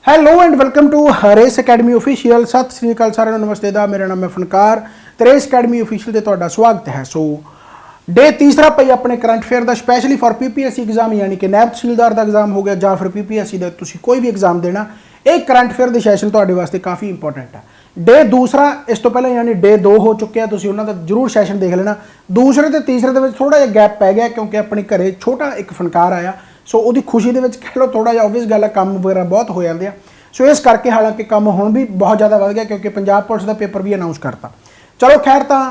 Hello and welcome to Race Academy official. ਸਤਿ ਸ੍ਰੀ ਅਕਾਲ ਸਾਰਿਆਂ ਨੂੰ, ਨਮਸਤੇ ਦਾ ਮੇਰਾ ਨਾਮ ਹੈ ਫਨਕਾਰ ਤੇ ਰੇਸ ਅਕੈਡਮੀ ਆਫੀਸ਼ੀਅਲ ਤੇ ਤੁਹਾਡਾ ਸਵਾਗਤ ਹੈ। ਸੋ ਡੇ तीसरा पई अपने करंट अफेयर का स्पैशली फॉर पीपीएससी एग्जाम यानी कि नैब तहसीलदार का एग्जाम हो गया ਜਾਂ ਫਿਰ पीपीएससी ਦਾ ਤੁਸੀਂ ਕੋਈ ਵੀ एग्जाम देना, एक करंट अफेयर ਦੇ ਸੈਸ਼ਨ ਤੁਹਾਡੇ ਵਾਸਤੇ ਕਾਫੀ ਇੰਪੋਰਟੈਂਟ ਹੈ। ਡੇ ਦੂਸਰਾ ਇਸ ਤੋਂ ਪਹਿਲਾਂ ਯਾਨੀ ਡੇ 2 ਹੋ ਚੁੱਕਿਆ, ਤੁਸੀਂ ਉਹਨਾਂ ਦਾ ਜ਼ਰੂਰ ਸੈਸ਼ਨ ਦੇਖ ਲੈਣਾ। ਦੂਸਰੇ ਤੇ ਤੀਸਰੇ ਦੇ ਵਿੱਚ ਥੋੜਾ ਜਿਹਾ ਗੈਪ ਪੈ ਗਿਆ ਕਿਉਂਕਿ ਆਪਣੇ ਘਰੇ ਛੋਟਾ ਇੱਕ ਫਨਕਾਰ ਆਇਆ, ਸੋ ਉਹਦੀ ਖੁਸ਼ੀ ਦੇ ਵਿੱਚ ਕਹਿ ਲਓ ਥੋੜਾ ਜਿਹਾ ਓਬਵੀਅਸ ਗੱਲ ਹੈ, ਕੰਮ ਵਗੈਰਾ ਬਹੁਤ ਹੋ ਜਾਂਦੇ ਆ। ਸੋ ਇਸ ਕਰਕੇ ਹਾਲਾਂਕਿ ਕੰਮ ਹੁਣ ਵੀ ਬਹੁਤ ਜ਼ਿਆਦਾ ਵੱਧ ਗਿਆ ਕਿਉਂਕਿ ਪੰਜਾਬ ਪੁਲਿਸ ਦਾ ਪੇਪਰ ਵੀ ਅਨਾਉਂਸ ਕਰਤਾ। ਚਲੋ ਖੈਰ, ਤਾਂ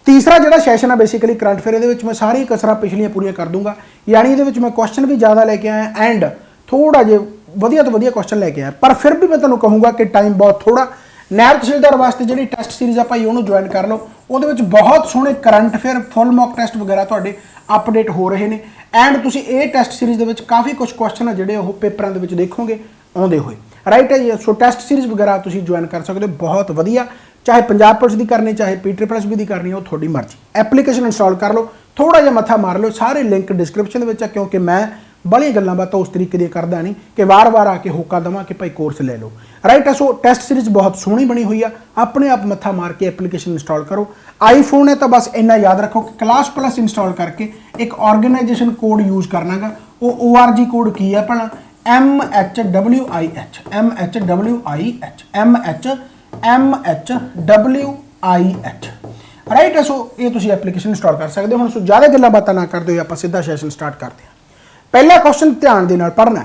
तीसरा जो सैशन है बेसिकली करंट अफेयर ये मैं सारी कसर पिछलियां पूरी कर दूंगा, यानी ये मैं क्वेश्चन भी ज़्यादा लेके आया एंड थोड़ा जो वधिया तो वधिया क्वेश्चन लेके आया। पर फिर भी मैं तुम्हें कहूँगा कि टाइम बहुत थोड़ा। नैब तहसीलदार वास्ते जी टैस्ट सीरीज़ है भाई उन्होंने ज्वाइन कर लो, वो बहुत सोहने current affair full mock test वगैरह थोड़े अपडेट हो रहे हैं एंड तुम ये टैस्ट सीरीज़ के काफ़ी कुछ क्वेश्चन है जोड़े पेपरों के देखोगे आते हुए, राइट है जी। सो टैस्ट सीरीज़ वगैरह तुम ज्वाइन कर सकते हो, बहुत वधिया। चाहे पंजाब पुलिस की करनी, चाहे PPSB की करनी, वो थोड़ी मर्जी। एप्लीकेशन इंस्टॉल कर लो, थोड़ा जिहा मत्था मार लो, सारे लिंक डिस्क्रिप्शन में, क्योंकि मैं बड़ी गल्लां बातां उस तरीके दी करदा नहीं कि वार वार आके होका देवां कि भाई कोर्स ले लो, राइट है। सो टैस्ट सीरीज़ बहुत सोहनी बनी हुई है, अपने आप मत्था मार के एप्लीकेशन इंस्टॉल करो। आईफोन है तो बस इन्ना याद रखो कि क्लास प्लस इंस्टॉल करके एक ऑर्गेनाइजेशन कोड यूज़ करना गा। वो ORG कोड की है भला, MHWIH राइट है। सो ये तुम एप्लीकेशन इंस्टॉल कर सकते हो। सो ज़्यादा गल्लां बातां ना करते हुए आप सीधा सैशन स्टार्ट करते हैं। पहला क्वेश्चन ध्यान दे नाल पढ़ना,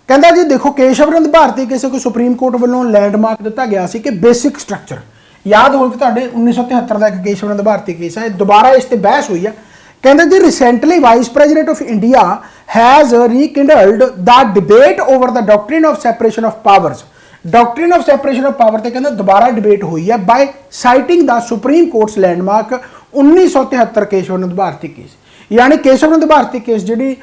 कहता जी देखो, केशवचंद्र भारती किसी को सुप्रीम कोर्ट वालों लैंडमार्क दिता गया सी कि बेसिक स्ट्रक्चर याद हो, 1973 का एक केशवचंद्र भारती केस है, दोबारा इस पर बहस हुई है। कहते जी recently vice president of India has rekindled the debate over the doctrine of separation of powers. Doctrine of separation of power से कहते दोबारा डिबेट हुई है by citing the supreme court's landmark 1973 Keshavchandra Bharati case. यानी केशवचंद्र भारती केस जी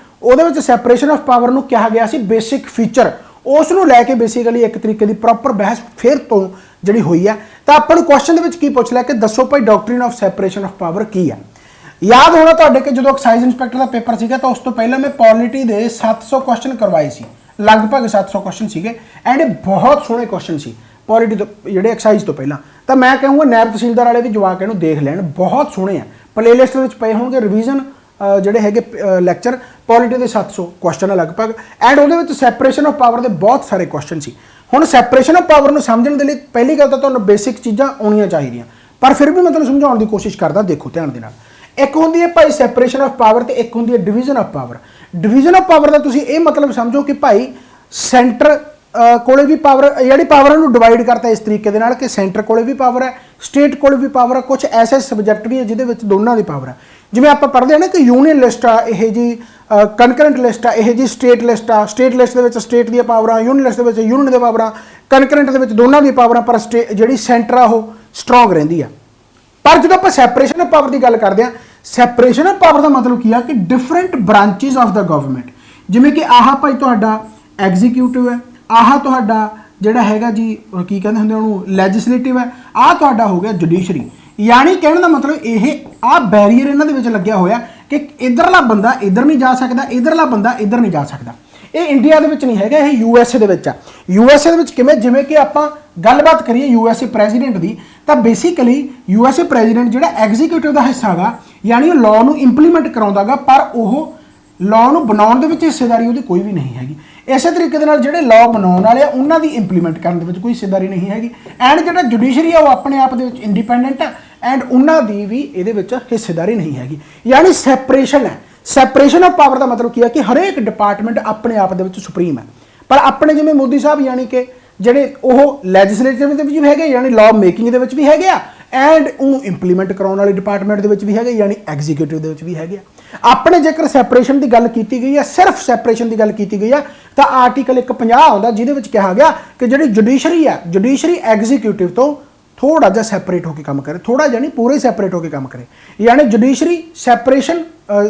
सैपरेशन ऑफ पावर को कहा गया सी बेसिक फीचर, उसनों लैके बेसिकली एक तरीके की प्रॉपर बहस फिर तो जी हुई है। तो अपन क्वेश्चन की पूछ लिया कि दसो भाई doctrine of separation of power की है। याद होना तो कि जो एक्साइज इंस्पैक्टर का पेपर सीगा तो उस तो पहले मैं पॉलिटी के 700 क्वेश्चन करवाए सी, लगभग 700 क्वेश्चन सीगे एंड बहुत सोहने क्वेश्चन सी पॉलिटी तो जोड़े एक्साइज तो पहला। तो मैं कहूँगा नैब तहसीलदार वाले भी जवाक इहनूं देख लैण, बहुत सोहने हैं। प्लेलिस्ट में पे होंगे रिवीजन जोड़े है लैक्चर पॉलिटी के 700 क्वेश्चन है लगभग एंड वो सैपरेशन ऑफ पावर के बहुत सारे क्वेश्चन सी। हुण सैपरेशन ऑफ पावर को समझने के लिए पहली गल तो तुहानूं बेसिक चीज़ां आउणियां चाहीदियां, पर फिर भी मैं तुहानूं समझाउण की कोशिश करदा। देखो ध्यान दे नाल, एक होंदी है भाई सैपरेशन ऑफ पावर तो एक होंदी है division of power. Division of power का तुसीं ये मतलब समझो कि भाई सेंटर कोले भी पावर जी पावर डिवाइड करता है इस तरीके नाल कि सेंटर कोले भी पावर है, स्टेट कोले भी पावर है, कुछ ऐसे सबजैक्ट भी है जिहदे दोनों की पावर है। जिवें आप पढ़ते हैं ना कि यूनीयन लिस्ट आ यह जी, कनकरेंट लिस्ट आ यह जी, स्टेट लिस्ट आ, स्टेट लिस्ट के state the power, union list के यूनीयन दी पावर, कनकरेंट के दोनों की पावर, पर जी सेंटर आ वो स्ट्रोंग रहिंदी है। पर जो आप सैपरेशन ऑफ पावर की गल करते हैं, सैपरेशन ऑफ पावर का मतलब की है कि different branches of the government, जिमें कि आह भाई तुहाडा एग्जीक्यूटिव है, आह तुहाडा जिहड़ा हैगा जी की कहते होंदे उहनूं लैजिसलेटिव है, आह तुहाडा हो गया जुडिशरी। यानी कहने का मतलब ये आ बैरीयर इन्हां दे विच लग्या होया कि इधरला बंदा इधर नहीं जा सकता, इधरला बंदा इधर नहीं जा सकता। ये इंडिया दे विच नहीं हैगा, ये USA दे विच आ। USA दे विच किवें, जिवें कि आपां गलबात करिए USA प्रेजिडेंट की, तो बेसिकली USA प्रेजिडेंट जिहड़ा एग्जीक्यूटिव का हिस्सा गा, यानी लॉ नूं इंप्लीमेंट कराउंदा गा, पर वो लॉ नूं बनाउण दे विच हिस्सेदारी उहदी कोई भी नहीं हैगी। इस तरीके दे नाल जिहड़े लॉ बनाउण वाले उन्हां दी इंप्लीमेंट करन दे विच कोई हिस्सेदारी नहीं हैगी एंड जिहड़ा जुडिशरी है वो अपने आप दे विच इंडिपेंडेंट है एंड उन्हां दी भी इहदे विच हिस्सेदारी नहीं हैगी। यानी सैपरेशन है। सैपरेशन ऑफ पावर का मतलब की है कि हरेक डिपार्टमेंट अपने आप दे विच सुप्रीम है, पर अपने जिवें मोदी साहब यानी कि ਜਿਹੜੇ ਉਹ ਲੈਜਿਸਲੇਟਿਵ ਦੇ ਵਿੱਚ ਵੀ ਹੈਗੇ, यानी लॉ मेकिंग ਦੇ ਵਿੱਚ ਵੀ ਹੈਗੇ ਆ एंड ਉਹਨੂੰ ਇੰਪਲੀਮੈਂਟ ਕਰਾਉਣ ਵਾਲੇ ਡਿਪਾਰਟਮੈਂਟ ਦੇ ਵਿੱਚ ਵੀ ਹੈਗੇ, यानी ਐਗਜ਼ੀਕਿਊਟਿਵ ਦੇ ਵਿੱਚ ਵੀ ਹੈਗੇ ਆ। ਆਪਣੇ ਜੇਕਰ ਸੈਪਰੇਸ਼ਨ ਦੀ ਗੱਲ ਕੀਤੀ ਗਈ ਹੈ, ਸਿਰਫ ਸੈਪਰੇਸ਼ਨ ਦੀ ਗੱਲ ਕੀਤੀ ਗਈ ਹੈ, ਤਾਂ ਆਰਟੀਕਲ 150 ਆਉਂਦਾ ਜਿਹਦੇ ਵਿੱਚ ਕਿਹਾ ਗਿਆ ਕਿ ਜਿਹੜੀ ਜੁਡੀਸ਼ਰੀ ਹੈ, ਜੁਡੀਸ਼ਰੀ ਐਗਜ਼ੀਕਿਊਟਿਵ ਤੋਂ थोड़ा जा सैपरेट होकर काम करे, थोड़ा यानी पूरे सैपरेट होकर काम करे, यानी judiciary separation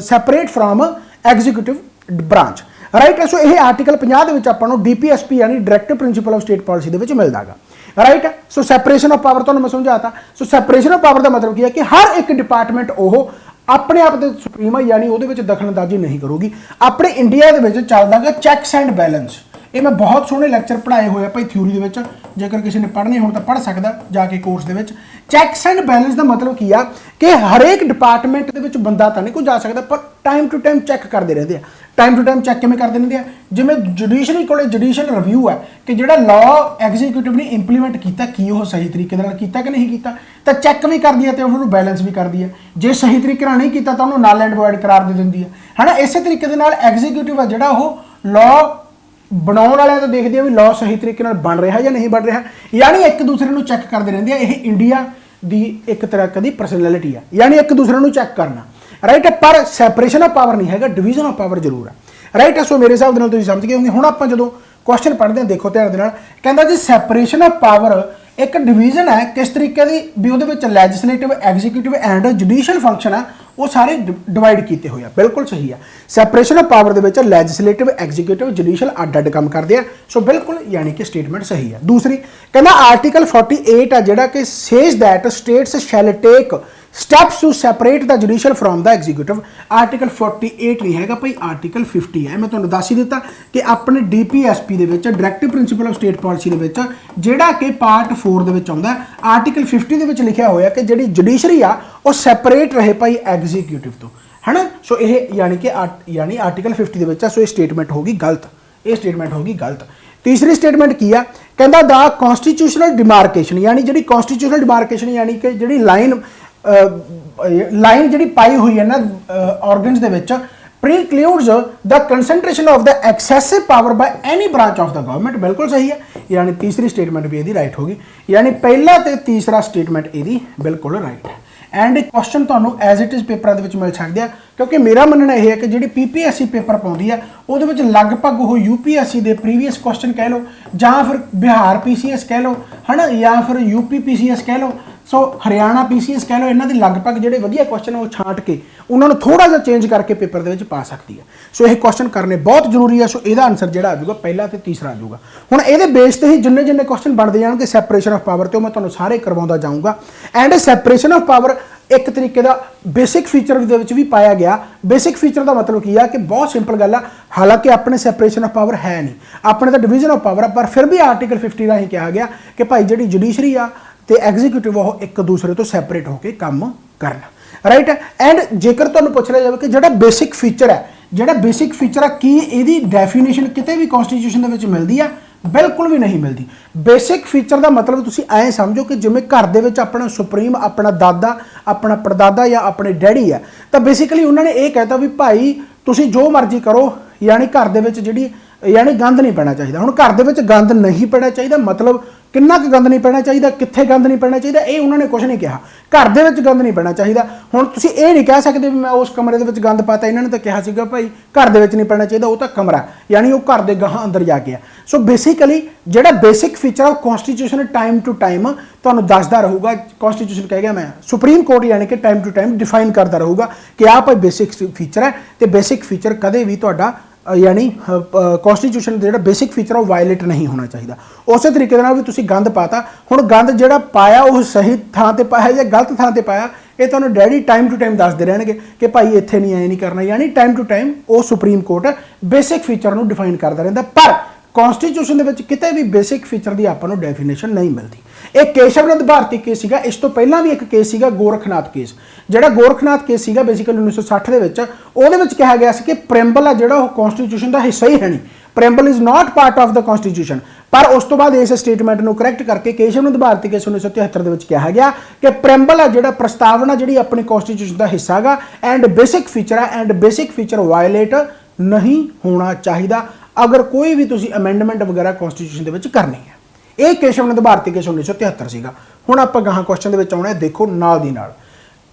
separate from executive branch, right है। सो ये आर्टिकल 50 आपको DPSP यानी directive principle of state policy मिलता है, राइट है। सो सैपरेशन ऑफ पावर तो मैं समझाता। सो सैपरेशन ऑफ पावर का मतलब क्या है कि हर एक डिपार्टमेंट वो अपने आप के सुप्रीम है, यानी वो दखलअंदाजी नहीं करूगी। अपने इंडिया के चलता है चैक्स एंड बैलेंस, ਇਹ ਮੈਂ ਬਹੁਤ ਸੋਹਣੇ ਲੈਕਚਰ ਪੜ੍ਹਾਏ ਹੋਏ ਆ ਭਾਈ ਥਿਊਰੀ ਦੇ ਵਿੱਚ, ਜੇਕਰ ਕਿਸੇ ਨੇ ਪੜ੍ਹਨੇ ਹੋਣ ਤਾਂ ਪੜ੍ਹ ਸਕਦਾ ਜਾ ਕੇ ਕੋਰਸ ਦੇ ਵਿੱਚ। ਚੈਕਸ ਐਂਡ ਬੈਲੈਂਸ ਦਾ ਮਤਲਬ ਕੀ ਆ ਕਿ ਹਰੇਕ ਡਿਪਾਰਟਮੈਂਟ ਦੇ ਵਿੱਚ ਬੰਦਾ ਤਾਂ ਨਹੀਂ ਕੋਈ ਜਾ ਸਕਦਾ, ਪਰ ਟਾਈਮ ਟੂ ਟਾਈਮ ਚੈੱਕ ਕਰਦੇ ਰਹਿੰਦੇ ਆ। ਟਾਈਮ ਟੂ ਟਾਈਮ ਚੈੱਕ ਕਿਵੇਂ ਕਰਦੇ ਰਹਿੰਦੇ ਆ, ਜਿਵੇਂ ਜੁਡੀਸ਼ਰੀ ਕੋਲੇ ਜੁਡੀਸ਼ੀਅਲ ਰਿਵਿਊ ਹੈ ਕਿ ਜਿਹੜਾ ਲਾਅ ਐਗਜ਼ੀਕਿਊਟਿਵ ਨੇ ਇੰਪਲੀਮੈਂਟ ਕੀਤਾ ਕੀ ਉਹ ਸਹੀ ਤਰੀਕੇ ਨਾਲ ਕੀਤਾ ਕਿ ਨਹੀਂ ਕੀਤਾ, ਤਾਂ ਚੈੱਕ ਵੀ ਕਰਦੀ ਹੈ ਤੇ ਉਹਨੂੰ ਬੈਲੈਂਸ ਵੀ ਕਰਦੀ ਹੈ। ਜੇ ਸਹੀ ਤਰੀਕੇ ਨਾਲ ਨਹੀਂ ਕੀਤਾ ਤਾਂ ਉਹਨੂੰ ਨਲ ਐਂਡ ਵੋਇਡ ਕਰਾਰ ਦੇ ਦਿੰਦੀ ਹੈ ਨਾ। ਇਸੇ ਤਰੀਕੇ ਦੇ ਨਾਲ ਐਗਜ਼ੀਕਿਊਟਿਵ ਆ ਜਿਹੜਾ ਉਹ ਲਾਅ ਬਣਾਉਣ ਵਾਲਿਆਂ ਤੋਂ ਦੇਖਦੇ ਆ ਵੀ ਲਾਅ ਸਹੀ ਤਰੀਕੇ ਨਾਲ ਬਣ ਰਿਹਾ ਜਾਂ ਨਹੀਂ ਬਣ ਰਿਹਾ, ਯਾਨੀ ਇੱਕ ਦੂਸਰੇ ਨੂੰ ਚੈੱਕ ਕਰਦੇ ਰਹਿੰਦੇ ਆ। ਇਹ ਇੰਡੀਆ ਦੀ ਇੱਕ ਤਰ੍ਹਾਂ ਦੀ ਪਰਸਨੈਲਿਟੀ ਆ, ਯਾਨੀ ਇੱਕ ਦੂਸਰੇ ਨੂੰ ਚੈੱਕ ਕਰਨਾ, ਰਾਈਟ। ਪਰ ਸੈਪਰੇਸ਼ਨ ਆਫ ਪਾਵਰ ਨਹੀਂ ਹੈਗਾ, ਡਿਵੀਜ਼ਨ ਆਫ ਪਾਵਰ ਜ਼ਰੂਰ ਹੈ, ਰਾਈਟ। ਸੋ ਮੇਰੇ ਹਿਸਾਬ ਦੇ ਨਾਲ ਤੁਸੀਂ ਸਮਝ ਗਏ ਹੋਗੇ। ਹੁਣ ਆਪਾਂ ਜਦੋਂ ਕੁਐਸਚਨ ਪੜ੍ਹਦੇ ਹਾਂ ਦੇਖੋ ਧਿਆਨ ਦੇ ਨਾਲ, ਕਹਿੰਦਾ ਜੀ ਸੈਪਰੇਸ਼ਨ ਆਫ ਪਾਵਰ ਇੱਕ ਡਿਵੀਜ਼ਨ ਹੈ ਕਿਸ ਤਰੀਕੇ ਦੀ ਵੀ ਉਹਦੇ ਵਿੱਚ legislative, executive and judicial function ਆ ਉਹ ਸਾਰੇ ਡਿਵਾਈਡ ਕੀਤੇ ਹੋਏ ਆ। ਬਿਲਕੁਲ ਸਹੀ ਆ, ਸੈਪਰੇਸ਼ਨ ਆਫ ਪਾਵਰ ਦੇ ਵਿੱਚ ਲੈਜਿਸਲੇਟਿਵ, ਐਗਜ਼ੀਕਿਊਟਿਵ, ਜੁਡੀਸ਼ੀਅਲ ਅੱਡ-ਅੱਡ ਕੰਮ ਕਰਦੇ ਆ। ਸੋ ਬਿਲਕੁਲ ਯਾਨੀ ਕਿ ਸਟੇਟਮੈਂਟ ਸਹੀ ਆ। ਦੂਸਰੀ ਕਹਿੰਦਾ ਆਰਟੀਕਲ 48 ਆ ਜਿਹੜਾ ਕਿ says that states shall take steps to separate the judicial from the executive. Article 48 ਨਹੀਂ ਹੈਗਾ ਭਾਈ, ਆਰਟੀਕਲ 50 ਹੈ। ਮੈਂ ਤੁਹਾਨੂੰ ਦੱਸ ਹੀ ਦਿੱਤਾ ਕਿ ਆਪਣੇ DPSP ਦੇ ਵਿੱਚ directive principal of state policy ਦੇ ਵਿੱਚ ਜਿਹੜਾ ਕਿ ਪਾਰਟ 4 ਦੇ ਵਿੱਚ ਆਉਂਦਾ, ਆਰਟੀਕਲ 50 ਦੇ ਵਿੱਚ ਲਿਖਿਆ ਹੋਇਆ ਕਿ ਜਿਹੜੀ ਜੁਡੀਸ਼ਰੀ ਆ ਉਹ ਸੈਪਰੇਟ ਰਹੇ ਭਾਈ ਐਗਜ਼ੀਕਿਊਟਿਵ ਤੋਂ, ਹੈ ਨਾ। ਸੋ ਇਹ ਯਾਨੀ ਕਿ ਆਰਟੀਕਲ 50 ਦੇ ਵਿੱਚ ਆ। ਸੋ ਇਹ ਸਟੇਟਮੈਂਟ ਹੋਗੀ ਗਲਤ, ਇਹ ਸਟੇਟਮੈਂਟ ਹੋਗੀ ਗਲਤ। ਤੀਸਰੀ ਸਟੇਟਮੈਂਟ ਕੀ ਆ, ਕਹਿੰਦਾ ਦਾ ਕਨਸਟੀਟਿਊਸ਼ਨਲ ਡਿਮਾਰਕੇਸ਼ਨ, ਯਾਨੀ ਜਿਹੜੀ ਕਨਸਟੀਟਿਊਸ਼ਨਲ ਡਿਮਾਰਕੇਸ਼ਨ ਯਾਨੀ ਕਿ ਜਿਹੜੀ ਲਾਈਨ ਜਿਹੜੀ ਪਾਈ ਹੋਈ ਹੈ ਨਾ ਆਰਗਨਸ ਦੇ ਵਿੱਚ, precludes the concentration of the excessive power by any branch of the government। ਬਿਲਕੁਲ ਸਹੀ ਹੈ, ਯਾਨੀ ਤੀਸਰੀ ਸਟੇਟਮੈਂਟ ਵੀ ਇਹਦੀ ਰਾਈਟ ਹੋਗੀ, ਯਾਨੀ ਪਹਿਲਾ ਤੇ ਤੀਸਰਾ ਸਟੇਟਮੈਂਟ ਇਹਦੀ ਬਿਲਕੁਲ ਰਾਈਟ ਹੈ। ਐਂਡ ਇਹ ਕੁਐਸਚਨ ਤੁਹਾਨੂੰ ਐਜ਼ ਇਟ ਇਜ਼ ਪੇਪਰਾਂ ਦੇ ਵਿੱਚ ਮਿਲ ਸਕਦੇ ਆ, ਕਿਉਂਕਿ ਮੇਰਾ ਮੰਨਣਾ ਇਹ ਹੈ ਕਿ ਜਿਹੜੀ PPSC ਪੇਪਰ ਪਾਉਂਦੀ ਆ ਉਹਦੇ ਵਿੱਚ ਲਗਭਗ ਉਹ UPSC ਦੇ ਪ੍ਰੀਵੀਅਸ ਕੁਐਸਚਨ ਕਹਿ ਲਓ ਜਾਂ ਫਿਰ ਬਿਹਾਰ PCS ਕਹਿ ਲਓ, ਹੈ ਨਾ, ਜਾਂ ਫਿਰ UP PCS ਕਹਿ ਲਓ, ਸੋ ਹਰਿਆਣਾ PCS ਕਹਿ ਲਓ, ਇਹਨਾਂ ਦੇ ਲਗਭਗ ਜਿਹੜੇ ਵਧੀਆ ਕੁਐਸਚਨ ਉਹ ਛਾਂਟ ਕੇ ਉਹਨਾਂ ਨੂੰ ਥੋੜਾ ਜਿਹਾ ਚੇਂਜ ਕਰਕੇ ਪੇਪਰ ਦੇ ਵਿੱਚ ਪਾ ਸਕਦੀ ਹੈ। ਸੋ ਇਹ ਕੁਐਸਚਨ ਕਰਨੇ ਬਹੁਤ ਜ਼ਰੂਰੀ ਹੈ। ਸੋ ਇਹਦਾ ਆਨਸਰ ਜਿਹੜਾ ਆ ਜਾਊਗਾ ਪਹਿਲਾ ਤੇ ਤੀਸਰਾ ਆ ਜਾਊਗਾ। ਹੁਣ ਇਹਦੇ ਬੇਸ ਤੇ ਹੀ ਜਿੰਨੇ ਕੁਐਸਚਨ ਬਣਦੇ ਜਾਣਗੇ ਸੈਪਰੇਸ਼ਨ ਆਫ ਪਾਵਰ ਤੇ ਉਹ ਮੈਂ ਤੁਹਾਨੂੰ ਸਾਰੇ ਕਰਵਾਉਂਦਾ ਜਾਊਂਗਾ। ਐਂਡ ਸੈਪਰੇਸ਼ਨ ਆਫ ਪਾਵਰ ਇੱਕ ਤਰੀਕੇ ਦਾ ਬੇਸਿਕ ਫੀਚਰ ਦੇ ਵਿੱਚ ਵੀ ਪਾਇਆ ਗਿਆ। ਬੇਸਿਕ ਫੀਚਰ ਦਾ ਮਤਲਬ ਕੀ ਆ ਕਿ ਬਹੁਤ ਸਿੰਪਲ ਗੱਲ ਆ, ਹਾਲਾਂਕਿ ਆਪਣੇ ਸੈਪਰੇਸ਼ਨ ਆਫ ਪਾਵਰ ਹੈ ਨਹੀਂ, ਆਪਣੇ ਤਾਂ ਡਿਵੀਜ਼ਨ ਆਫ ਪਾਵਰ ਆ, ਪਰ ਫਿਰ ਵੀ ਆਰਟੀਕਲ 50 ਰਾਹੀਂ ਕਿਹਾ ਗਿਆ ਕਿ ਭਾਈ ਜਿਹੜੀ ਜੁਡੀਸ਼ਰੀ ਆ ਤੇ ਐਗਜ਼ੀਕਿਊਟਿਵ ਉਹ ਇੱਕ ਦੂਸਰੇ ਤੋਂ ਸੈਪਰੇਟ ਹੋ ਕੇ ਕੰਮ ਕਰਨ, ਰਾਈਟ। ਐਂਡ ਜੇਕਰ ਤੁਹਾਨੂੰ ਪੁੱਛ ਲਿਆ ਜਾਵੇ ਕਿ ਜਿਹੜਾ ਬੇਸਿਕ ਫੀਚਰ ਹੈ, ਜਿਹੜਾ ਬੇਸਿਕ ਫੀਚਰ ਆ ਕੀ ਇਹਦੀ ਡੈਫੀਨੇਸ਼ਨ ਕਿਤੇ ਵੀ ਕਨਸਟੀਟਿਊਸ਼ਨ ਦੇ ਵਿੱਚ ਮਿਲਦੀ ਆ? ਬਿਲਕੁਲ ਵੀ ਨਹੀਂ ਮਿਲਦੀ। ਬੇਸਿਕ ਫੀਚਰ ਦਾ ਮਤਲਬ ਤੁਸੀਂ ਐਂ ਸਮਝੋ ਕਿ ਜਿਵੇਂ ਘਰ ਦੇ ਵਿੱਚ ਆਪਣਾ ਸੁਪਰੀਮ, ਆਪਣਾ ਦਾਦਾ, ਆਪਣਾ ਪੜਦਾਦਾ ਜਾਂ ਆਪਣੇ ਡੈਡੀ ਆ, ਤਾਂ ਬੇਸਿਕਲੀ ਉਹਨਾਂ ਨੇ ਇਹ ਕਹਿਤਾ ਵੀ ਭਾਈ ਤੁਸੀਂ ਜੋ ਮਰਜ਼ੀ ਕਰੋ, ਯਾਨੀ ਘਰ ਦੇ ਵਿੱਚ ਜਿਹੜੀ ਯਾਨੀ ਗੰਦ ਨਹੀਂ ਪੈਣਾ ਚਾਹੀਦਾ। ਹੁਣ ਘਰ ਦੇ ਵਿੱਚ ਗੰਦ ਨਹੀਂ ਪੈਣਾ ਚਾਹੀਦਾ ਮਤਲਬ ਕਿੰਨਾ ਕੁ ਗੰਦ ਨਹੀਂ ਪੈਣਾ ਚਾਹੀਦਾ, ਕਿੱਥੇ ਗੰਦ ਨਹੀਂ ਪੈਣਾ ਚਾਹੀਦਾ, ਇਹ ਉਹਨਾਂ ਨੇ ਕੁਝ ਨਹੀਂ ਕਿਹਾ। ਘਰ ਦੇ ਵਿੱਚ ਗੰਦ ਨਹੀਂ ਪੈਣਾ ਚਾਹੀਦਾ। ਹੁਣ ਤੁਸੀਂ ਇਹ ਨਹੀਂ ਕਹਿ ਸਕਦੇ ਵੀ ਮੈਂ ਉਸ ਕਮਰੇ ਦੇ ਵਿੱਚ ਗੰਦ ਪਾਤਾ, ਇਹਨਾਂ ਨੇ ਤਾਂ ਕਿਹਾ ਸੀਗਾ ਭਾਈ ਘਰ ਦੇ ਵਿੱਚ ਨਹੀਂ ਪੈਣਾ ਚਾਹੀਦਾ, ਉਹ ਤਾਂ ਕਮਰਾ ਯਾਨੀ ਉਹ ਘਰ ਦੇ ਗਾਹਾਂ ਅੰਦਰ ਜਾ ਕੇ ਆ। ਸੋ ਬੇਸਿਕਲੀ ਜਿਹੜਾ ਬੇਸਿਕ ਫੀਚਰ ਆ ਕਨਸਟੀਟਿਊਸ਼ਨ ਟਾਈਮ ਟੂ ਟਾਈਮ ਤੁਹਾਨੂੰ ਦੱਸਦਾ ਰਹੂਗਾ। ਕਨਸਟੀਟਿਊਸ਼ਨ ਕਹਿ ਗਿਆ ਮੈਂ, ਸੁਪਰੀਮ ਕੋਰਟ ਯਾਨੀ ਕਿ ਟਾਈਮ ਟੂ ਟਾਈਮ ਡਿਫਾਈਨ ਕਰਦਾ ਰਹੂਗਾ ਕਿ ਆਹ ਭਾਈ ਬੇਸਿਕ ਫੀਚਰ ਹੈ ਤੇ ਬੇਸਿਕ ਫੀਚਰ ਕਦੇ ਵੀ ਤੁਹਾਡਾ ਯਾਨੀ ਕਨਸਟੀਟਿਊਸ਼ਨ ਦਾ ਜਿਹੜਾ ਬੇਸਿਕ ਫੀਚਰ ਉਹ ਵਾਇਲੇਟ ਨਹੀਂ ਹੋਣਾ ਚਾਹੀਦਾ। ਉਸੇ ਤਰੀਕੇ ਦੇ ਨਾਲ ਵੀ ਤੁਸੀਂ ਗੰਦ ਪਾਤਾ, ਹੁਣ ਗੰਦ ਜਿਹੜਾ ਪਾਇਆ ਉਹ ਸਹੀ ਥਾਂ ਤੇ ਪਾਇਆ ਜਾਂ ਗਲਤ ਥਾਂ ਤੇ ਪਾਇਆ, ਇਹ ਤੁਹਾਨੂੰ ਡੈਡੀ ਟਾਈਮ ਟੂ ਟਾਈਮ ਦੱਸਦੇ ਰਹਿਣਗੇ ਕਿ ਭਾਈ ਇੱਥੇ ਨਹੀਂ, ਐ ਨਹੀਂ ਕਰਨਾ। ਯਾਨੀ ਟਾਈਮ ਟੂ ਟਾਈਮ ਉਹ ਸੁਪਰੀਮ ਕੋਰਟ ਬੇਸਿਕ ਫੀਚਰ ਨੂੰ ਡਿਫਾਈਨ ਕਰਦਾ ਰਹਿੰਦਾ, ਪਰ ਕਨਸਟੀਟਿਊਸ਼ਨ ਦੇ ਵਿੱਚ ਕਿਤੇ ਵੀ ਬੇਸਿਕ ਫੀਚਰ ਦੀ ਆਪਾਂ ਨੂੰ ਡੈਫੀਨੇਸ਼ਨ ਨਹੀਂ ਮਿਲਦੀ। ਇਹ ਕੇਸ਼ਵ ਨੰਦ ਭਾਰਤੀ ਕੇਸ ਸੀਗਾ। ਇਸ ਤੋਂ ਪਹਿਲਾਂ ਵੀ ਇੱਕ ਕੇਸ ਸੀਗਾ ਗੋਰਖਨਾਥ ਕੇਸ। ਜਿਹੜਾ ਗੋਰਖਨਾਥ ਕੇਸ ਸੀਗਾ ਬੇਸਿਕਲੀ 1960 ਦੇ ਵਿੱਚ, ਉਹਦੇ ਵਿੱਚ ਕਿਹਾ ਗਿਆ ਸੀ ਕਿ ਪ੍ਰੈਂਬਲ ਆ ਜਿਹੜਾ ਉਹ ਕਨਸਟੀਟਿਊਸ਼ਨ ਦਾ ਹਿੱਸਾ ਹੀ ਹੈ ਨਹੀਂ, preamble is not part of the constitution. ਪਰ ਉਸ ਤੋਂ ਬਾਅਦ ਇਸ ਸਟੇਟਮੈਂਟ ਨੂੰ ਕਰੈਕਟ ਕਰਕੇ ਕੇਸ਼ਵ ਨੰਦ ਭਾਰਤੀ ਕੇਸ 1973 ਦੇ ਵਿੱਚ ਕਿਹਾ ਗਿਆ ਕਿ ਪ੍ਰੈਂਬਲ ਆ ਜਿਹੜਾ ਪ੍ਰਸਤਾਵਨਾ ਜਿਹੜੀ ਆਪਣੀ ਕਨਸਟੀਟਿਊਸ਼ਨ ਦਾ ਹਿੱਸਾ ਹੈਗਾ ਐਂਡ ਬੇਸਿਕ ਫੀਚਰ ਆ, ਐਂਡ ਬੇਸਿਕ ਫੀਚਰ ਵਾਇਲੇਟ ਨਹੀਂ ਹੋਣਾ ਚਾਹੀਦਾ ਅਗਰ ਕੋਈ ਵੀ ਤੁਸੀਂ ਅਮੈਂਡਮੈਂਟ ਵਗੈਰਾ ਕਨਸਟੀਟਿਊਸ਼ਨ ਦੇ ਵਿੱਚ ਕਰਨੀ ਹੈ। ਇਹ ਕੇਸ਼ਵ ਨੰਦ ਭਾਰਤੀ ਕੇਸ 1973 ਸੀਗਾ। ਹੁਣ ਆਪਾਂ ਗਾਹਾਂ ਕੁਐਸਚਨ ਦੇ ਵਿੱਚ ਆਉਣਾ, ਦੇਖੋ ਨਾਲ ਦੀ ਨਾਲ।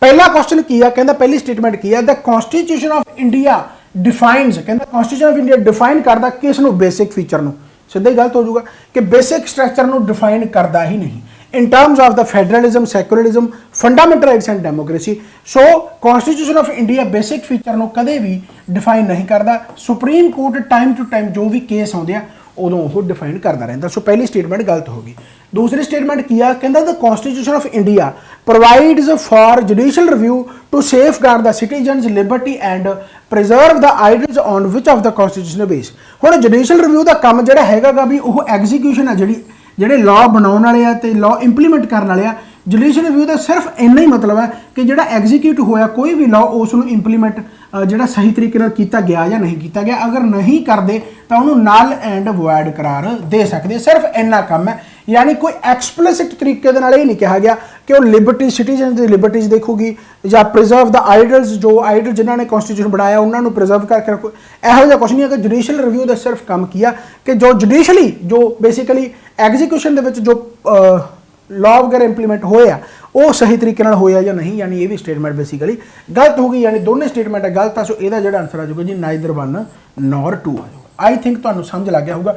ਪਹਿਲਾ ਕੁਐਸਚਨ ਕੀ ਆ, ਕਹਿੰਦਾ ਪਹਿਲੀ ਸਟੇਟਮੈਂਟ ਕੀ ਆ, ਦ ਕਨਸਟੀਟਿਊਸ਼ਨ ਆਫ ਇੰਡੀਆ ਡਿਫਾਈਨਸ, ਕਹਿੰਦਾ ਕਨਸਟੀਟਿਊਸ਼ਨ ਆਫ ਇੰਡੀਆ ਡਿਫਾਈਨ ਕਰਦਾ ਕਿਸ ਨੂੰ? ਬੇਸਿਕ ਫੀਚਰ ਨੂੰ। ਸਿੱਧਾ ਹੀ ਗਲਤ ਹੋ ਜਾਊਗਾ ਕਿ ਬੇਸਿਕ ਸਟਰਕਚਰ ਨੂੰ ਡਿਫਾਈਨ ਕਰਦਾ ਹੀ ਨਹੀਂ in terms of the federalism, secularism, fundamental rights and democracy। So constitution of India basic feature ਨੂੰ ਕਦੇ ਵੀ ਡਿਫਾਈਨ ਨਹੀਂ ਕਰਦਾ। Supreme Court time to time ਜੋ ਵੀ ਕੇਸ ਆਉਂਦੇ ਆ उदों वो डिफाइन करता रहिंदा। सो पहली स्टेटमेंट गलत होगी। दूसरी स्टेटमेंट की आ, कहंदा the constitution of India provides for judicial review to safeguard the citizens liberty and preserve the ideals on which of the constitution base. हुण जुडिशियल रिव्यू का काम जिहड़ा हैगा गा भी वो एग्जीक्यूशन है जिहड़े लॉ बनाउण वाले आ ते लॉ इंप्लीमेंट करन वाले आ। जुडिशियल रिव्यू का सिर्फ इन्ना ही मतलब है कि जिहड़ा एग्जीक्यूट होया कोई भी लॉ उसनूं इंप्लीमेंट जिहड़ा सही तरीके नाल कीता गया या नहीं कीता गया, अगर नहीं करते तो उन्होंने नल एंड वॉइड करार दे सकते। सिर्फ इन्ना काम है, यानी कोई एक्सप्लिसिट तरीके दे नाल ये नहीं कहा गया कि वो लिबर्टी सिटीजन की लिबर्टीज देखूगी या प्रिजर्व द आइडल्स, जो आइडल जिन्होंने कॉन्स्टिट्यूशन बनाया उन्होंने प्रिजर्व करके रखो। यहो जिहा कुछ नहीं है कि जुडिशियल रिव्यू का सिर्फ काम किया कि जो जुडिशली जो बेसिकली एग्जीक्यूशन दे विच जो लॉ वगैरह इंप्लीमेंट होया वो सही तरीके नाल होया या नहीं, यानी ये भी स्टेटमेंट बेसिकली गलत होगी। यानी दोनों स्टेटमेंट गलत आ। सो ਇਹਦਾ ਜਿਹੜਾ आंसर आ जाऊगा जी नाइदर 1 नॉर 2 आ जाऊगा। आई थिंक ਤੁਹਾਨੂੰ समझ लग गया होगा।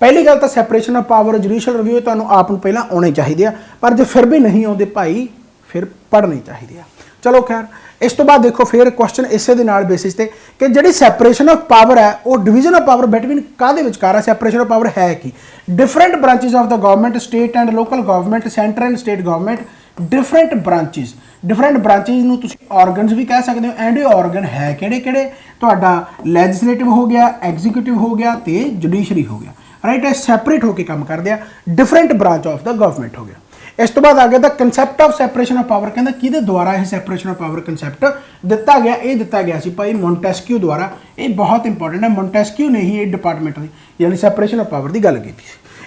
पहली गल तो separation of power judicial review ਤੁਹਾਨੂੰ ਆਪ ਨੂੰ ਪਹਿਲਾਂ ਆਉਣੇ ਚਾਹੀਦੇ ਆ, पर जो फिर भी नहीं आते भाई फिर पढ़ने चाहिए। चलो खैर इस तो बाद देखो फिर क्वेश्चन इसे दे नाल बेसिस ते कि जिहड़ी सैपरेशन ऑफ पावर है वो डिवीजन ऑफ पावर बिटवीन काहदे विचकार है। सैपरेशन ऑफ पावर है कि different branches of the government, state and local government, centre and state government, different branches. Different branches नूं तुसीं ऑर्गनस भी कह सकते हो। एंड ये ऑर्गन है किहड़े-किहड़े, तुहाडा लैजिस्लेटिव हो गया, एग्जीक्यूटिव हो गया ते जुडिशरी हो गया, राइट। है सैपरेट होकर काम करते हैं, different branch of the government हो गया। इस तो बाद आ गया the concept of separation of power. कहता किहदे द्वारा यह सैपरेशन ऑफ पावर कंसैप्ट दिता गया, ये दिता गया सी भाई मोंटेस्क्यू द्वारा। ये बहुत इंपॉर्टेंट है, मोंटेस्क्यू ने ही ये डिपार्टमेंट की यानी सैपरेशन ऑफ पावर की गल की।